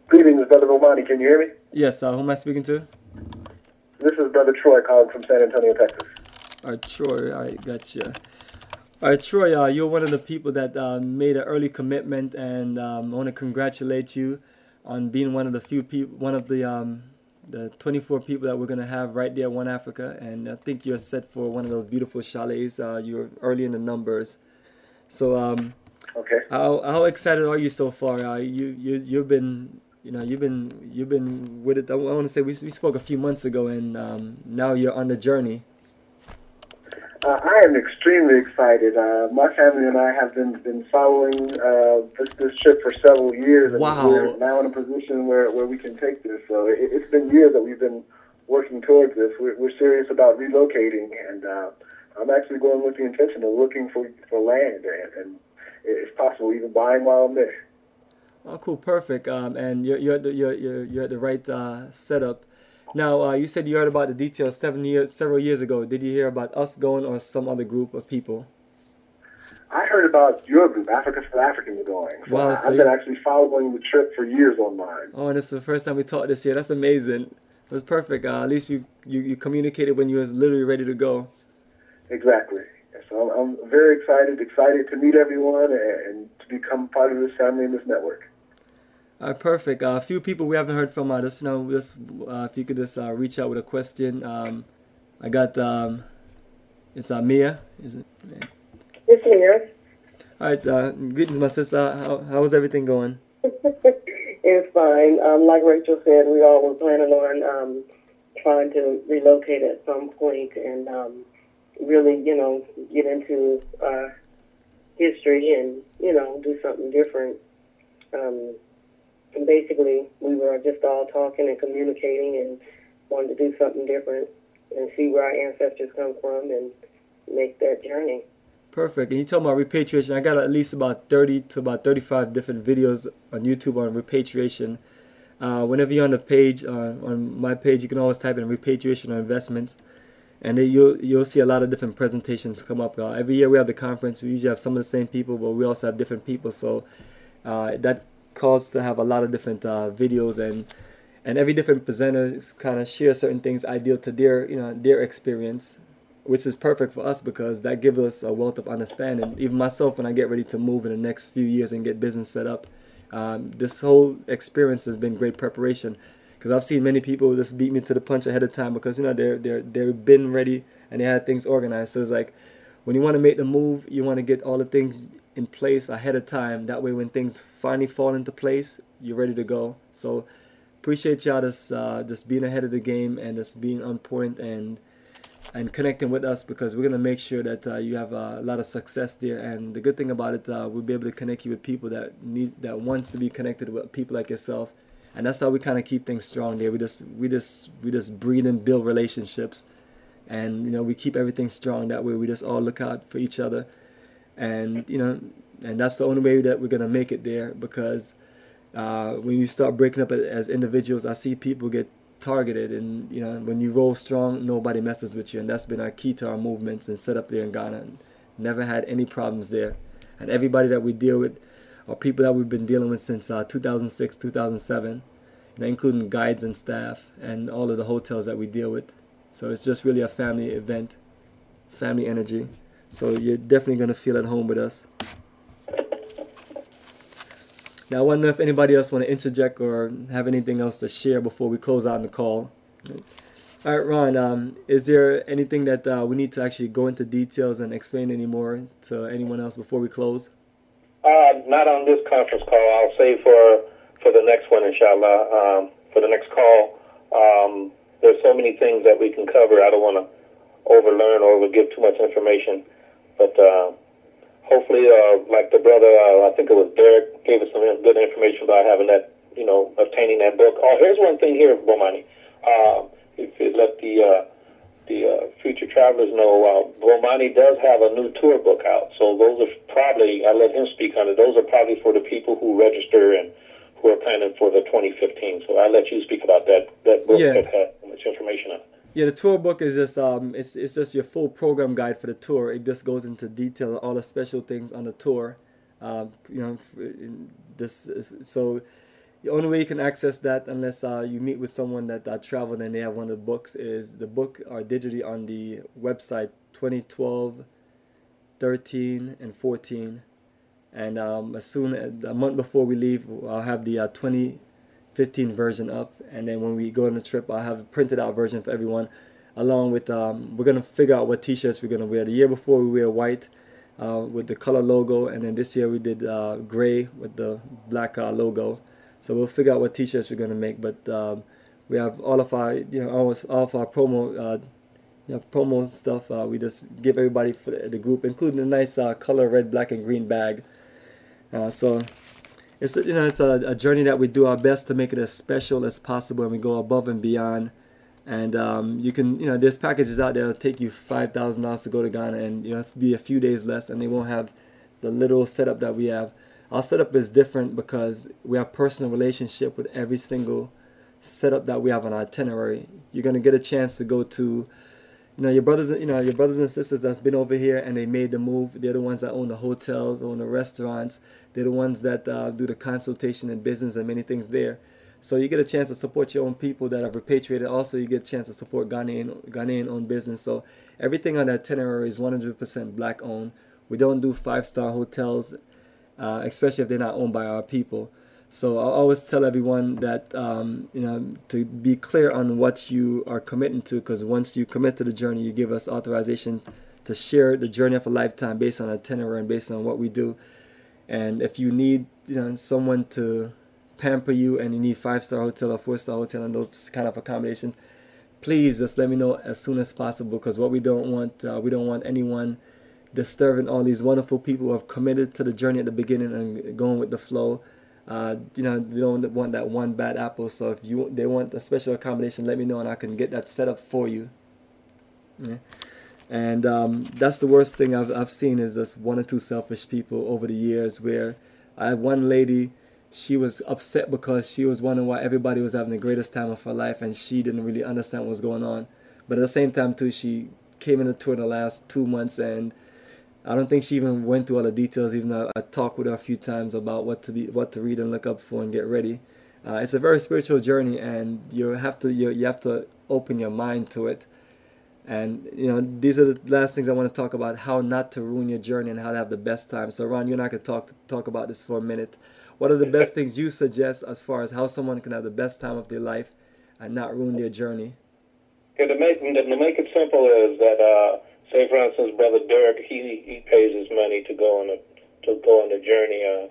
Greetings, Brother Romani. Can you hear me? Yes. Who am I speaking to? This is Brother Troy calling from San Antonio, Texas. All right, Troy. All right, gotcha. All right, Troy, you're one of the people that made an early commitment, and I want to congratulate you on being one of the few people, one of the 24 people that we're going to have right there at One Africa. And I think you're set for one of those beautiful chalets. You're early in the numbers. So okay. How excited are you so far? You've been with it. I want to say we spoke a few months ago, and now you're on the journey. I am extremely excited. My family and I have been following this trip for several years, and wow. We're now in a position where we can take this. So it's been years that we've been working towards this. We're serious about relocating, and I'm actually going with the intention of looking for land, and if possible, even buying while I'm there. Oh, cool, perfect. And you're at the right setup. Now, you said you heard about the details several years ago. Did you hear about us going or some other group of people? I heard about your group, Africa for Africans, going. So wow, I've been actually following the trip for years online. Oh, and this is the first time we talked this year. That's amazing. It was perfect. At least you communicated when you was literally ready to go. Exactly. So I'm very excited to meet everyone and to become part of this family and this network. Perfect. A few people we haven't heard from. If you could just reach out with a question. I got it's Mia. Is it? It's Mia. All right. Greetings, my sister. How is everything going? It's fine. Like Rachel said, we all were planning on trying to relocate at some point and really, get into history and do something different. And basically, we were just all talking and communicating and wanted to do something different and see where our ancestors come from and make that journey. Perfect. And you talking about repatriation. I got at least about 30 to about 35 different videos on YouTube on repatriation. Whenever you're on the page, on my page, you can always type in repatriation or investments. And then you'll see a lot of different presentations come up. Every year we have the conference. We usually have some of the same people, but we also have different people. So that calls to have a lot of different videos, and every different presenter kind of share certain things ideal to their experience, which is perfect for us because that gives us a wealth of understanding. Even myself, when I get ready to move in the next few years and get business set up, this whole experience has been great preparation. Because I've seen many people just beat me to the punch ahead of time because they've been ready and they had things organized. So it's like when you want to make the move, you want to get all the things in place ahead of time. That way, when things finally fall into place, you're ready to go. So appreciate y'all just being ahead of the game and just being on point and and connecting with us, because we're gonna make sure that you have a lot of success there. And the good thing about it, we'll be able to connect you with people that wants to be connected with people like yourself, and that's how we kind of keep things strong there. We just breed and build relationships, and we keep everything strong that way. We just all look out for each other, and and that's the only way that we're gonna make it there, because when you start breaking up as individuals, I see people get targeted, and when you roll strong, nobody messes with you, and that's been our key to our movements and set up there in Ghana. Never had any problems there, and everybody that we deal with are people that we've been dealing with since 2006, 2007, including guides and staff and all of the hotels that we deal with. So it's just really a family event, family energy. So you're definitely going to feel at home with us. Now, I wonder if anybody else want to interject or have anything else to share before we close out the call. All right, Ron, is there anything that we need to actually go into details and explain anymore to anyone else before we close? Not on this conference call. I'll save for the next one, inshallah. For the next call, there's so many things that we can cover. I don't want to overlearn or overgive too much information, but hopefully, like the brother, I think it was Derek, gave us some good information about having that, obtaining that book. Oh, here's one thing here, Bomani. If you let the future travelers know, Bomani does have a new tour book out. So those are probably, I'll let him speak on it, those are probably for the people who register and who are planning for the 2015. So I'll let you speak about that book that has so much information on it. Yeah, the tour book is just it's just your full program guide for the tour. It just goes into detail all the special things on the tour. So the only way you can access that, unless you meet with someone that traveled and they have one of the books, is the book are digitally on the website 2012, 13, and 14. And as soon as a month before we leave, I'll have the 2015 version up, and then when we go on the trip, I'll have a printed out version for everyone, along with we're gonna figure out what t-shirts we're gonna wear. The year before we wear white with the color logo, and then this year we did gray with the black logo. So we'll figure out what t-shirts we're gonna make, but we have all of our all of our promo promo stuff. We just give everybody for the group, including a nice color red, black, and green bag. So it's it's a journey that we do our best to make it as special as possible, and we go above and beyond. And you can there's packages out there that'll take you $5,000 to go to Ghana, and it'll be a few days less, and they won't have the little setup that we have. Our setup is different because we have personal relationship with every single setup that we have on our itinerary. You're gonna get a chance to go to your brothers and sisters that's been over here and they made the move. They're the ones that own the hotels, own the restaurants. They're the ones that do the consultation and business and many things there. So you get a chance to support your own people that have repatriated. Also, you get a chance to support Ghanaian owned business. So everything on the itinerary is 100% black owned. We don't do 5-star hotels, especially if they're not owned by our people. So I always tell everyone that to be clear on what you are committing to, because once you commit to the journey, you give us authorization to share the journey of a lifetime based on itinerary and based on what we do. And if you need someone to pamper you and you need 5-star hotel or 4-star hotel and those kind of accommodations, please just let me know as soon as possible, because what we don't want anyone disturbing all these wonderful people who have committed to the journey at the beginning and going with the flow. We don't want that one bad apple. So if they want a special accommodation, let me know and I can get that set up for you. Yeah. And that's the worst thing I've seen, is this one or two selfish people over the years, where I had one lady, she was upset because she was wondering why everybody was having the greatest time of her life and she didn't really understand what was going on. But at the same time too, she came in the tour in the last 2 months, and I don't think she even went through all the details, even though I talked with her a few times about what to read and look up for and get ready. It's a very spiritual journey, and you have to open your mind to it. And these are the last things I want to talk about: how not to ruin your journey and how to have the best time. So Ron, you and I could talk about this for a minute. What are the best things you suggest as far as how someone can have the best time of their life and not ruin their journey? Okay, to make it simple is that say, for instance, Brother Derek, he pays his money to go on the journey.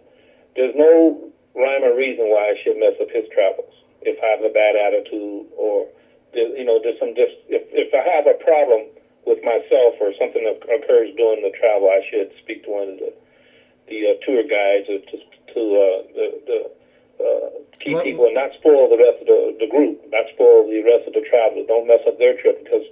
There's no rhyme or reason why I should mess up his travels. If I have a bad attitude, or there's if I have a problem with myself or something that occurs during the travel, I should speak to one of the tour guides to keep people and not spoil the rest of the group, not spoil the rest of the travelers. Don't mess up their trip because,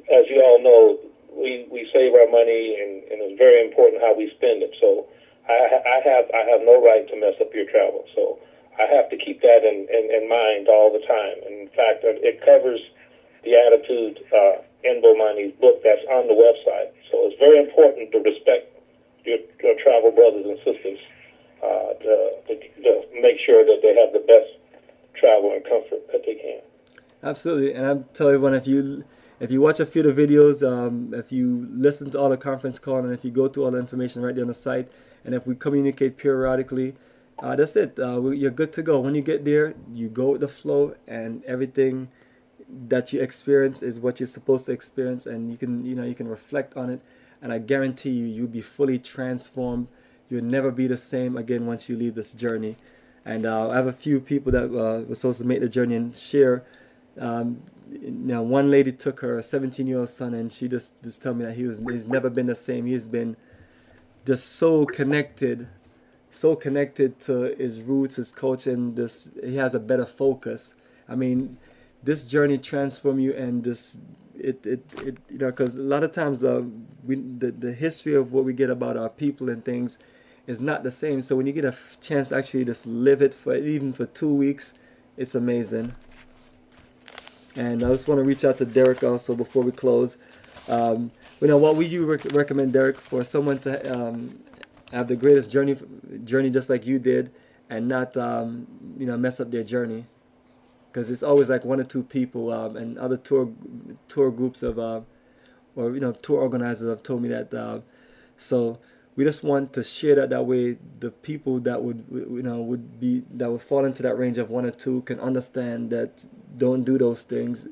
as you all know, we save our money and it's very important how we spend it. So I have no right to mess up your travel. So I have to keep that in mind all the time. And in fact, it covers the attitude in Bomani's book that's on the website. So it's very important to respect your travel brothers and sisters to make sure that they have the best travel and comfort that they can. Absolutely, and I'm telling everyone, if you watch a few of the videos, if you listen to all the conference calls, and if you go through all the information right there on the site, and if we communicate periodically, that's it. You're good to go. When you get there, you go with the flow, and everything that you experience is what you're supposed to experience, and you can reflect on it, and I guarantee you'll be fully transformed. You'll never be the same again once you leave this journey. And I have a few people that were supposed to make the journey and share. One lady took her 17-year-old son, and she just told me that he's never been the same. He's been just so connected to his roots, his culture, and he has a better focus. I mean, this journey transforms you, and because a lot of times the history of what we get about our people and things is not the same. So when you get a chance to actually just live it even for 2 weeks, it's amazing. And I just want to reach out to Derek also before we close. What would you recommend, Derek, for someone to have the greatest journey just like you did, and not mess up their journey? Because it's always like one or two people, and other tour groups of tour organizers have told me that. So we just want to share that way the people that would fall into that range of one or two can understand that. Don't do those things.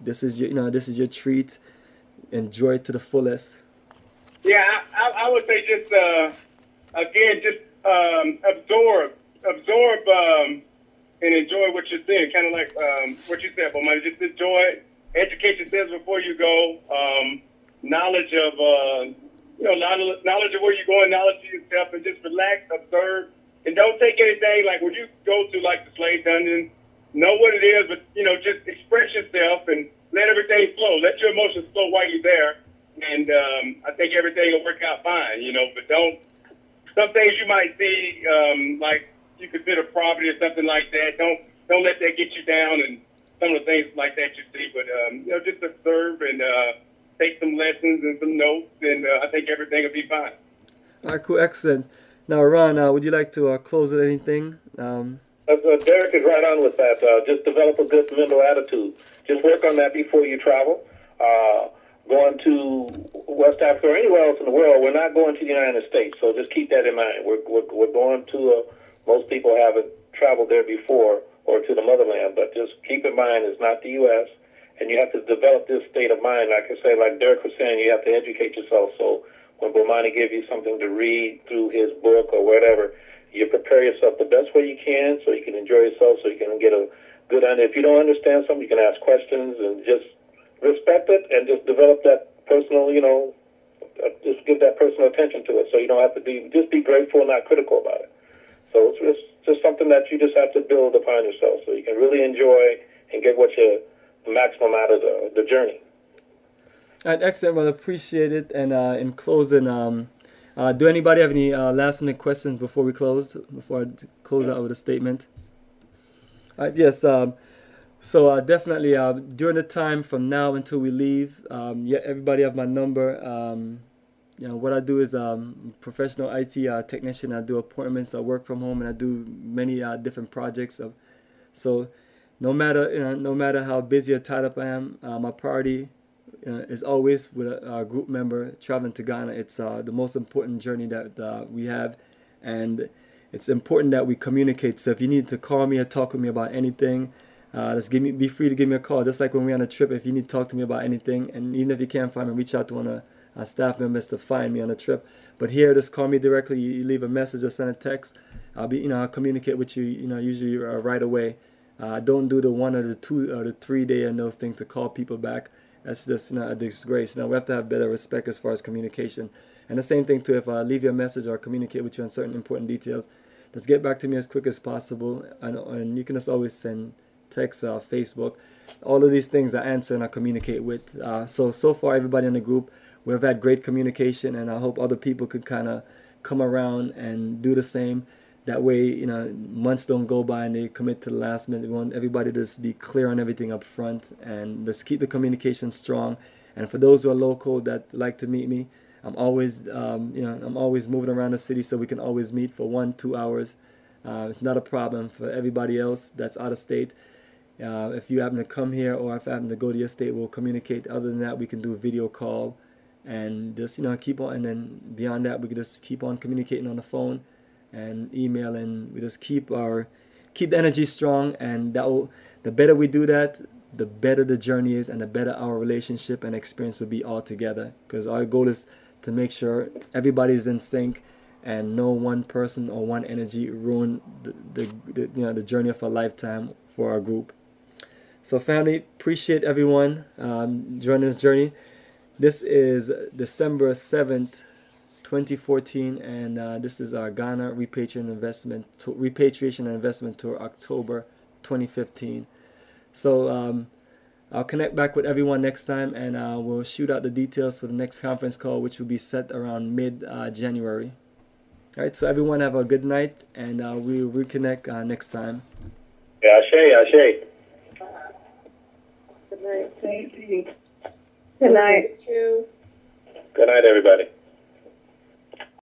This is your treat. Enjoy it to the fullest. Yeah, I would say just absorb and enjoy what you're seeing. Kind of like what you said, Bomani. Just enjoy it. Educate yourselves before you go. Knowledge of knowledge of where you're going, knowledge of yourself, and just relax, observe, and don't take anything like when you go to like the slave dungeon. Know what it is, but just express yourself and let everything flow. Let your emotions flow while you're there, and I think everything will work out fine. But some things you might see, like you consider poverty or something like that. Don't let that get you down, and some of the things like that you see. But just observe and take some lessons and some notes, and I think everything will be fine. All right, cool, excellent. Now, Ron, would you like to close with anything? Derek is right on with that. Just develop a good mental attitude. Just work on that before you travel. Going to West Africa or anywhere else in the world, we're not going to the United States, so just keep that in mind. We're going to, most people haven't traveled there before, or to the motherland, but just keep in mind it's not the U.S., and you have to develop this state of mind. Like I say, like Derek was saying, you have to educate yourself, so when Bomani gives you something to read through his book or whatever, you prepare yourself the best way you can so you can enjoy yourself, so you can get a good idea. If you don't understand something, you can ask questions and just respect it and just develop that personal, just give that personal attention to it, so you don't have to be grateful and not critical about it. So it's just something that you just have to build upon yourself so you can really enjoy and get the maximum out of the journey. All right, excellent. Well, appreciate it. And in closing, do anybody have any last minute questions before we close? Before I close out with a statement? All right, yes. So definitely during the time from now until we leave, everybody have my number. What I do is professional IT technician. I do appointments. I work from home, and I do many different projects. So no matter how busy or tied up I am, my priority is always with a group member traveling to Ghana. It's the most important journey that we have, and it's important that we communicate. So if you need to call me or talk with me about anything, be free to give me a call. Just like when we're on a trip, if you need to talk to me about anything, and even if you can't find me, reach out to one of our staff members to find me on a trip. But here, just call me directly. You leave a message or send a text. I'll communicate with you. Usually right away. Don't do the 1 or the 2 or the 3 day and those things to call people back. That's just, you know, a disgrace. Now we have to have better respect as far as communication. And the same thing too, if I leave you a message or communicate with you on certain important details, just get back to me as quick as possible. And you can just always send text, Facebook. All of these things I answer and I communicate with. So far, everybody in the group, we've had great communication, and I hope other people could kind of come around and do the same. That way, you know, months don't go by and they commit to the last minute. We want everybody to just be clear on everything up front and just keep the communication strong. And for those who are local that like to meet me, I'm always, I'm always moving around the city, so we can always meet for 1-2 hours. It's not a problem. For everybody else that's out of state, if you happen to come here or if I happen to go to your state, we'll communicate. Other than that, we can do a video call and just, you know, keep on. And then beyond that, we can just keep on communicating on the phone and email, and we just keep the energy strong. And the better we do that, the better the journey is, and the better our relationship and experience will be all together. Because our goal is to make sure everybody's in sync and no one person or one energy ruin the journey of a lifetime for our group. So family, appreciate everyone joining this journey. This is December 7th, 2014, and this is our Ghana Repatriation and Investment Tour, October 2015. So I'll connect back with everyone next time, and we'll shoot out the details for the next conference call, which will be set around mid-January. All right, so everyone have a good night, and we'll reconnect next time. Yeah, Ashe. Good night. Good night. Good night, everybody.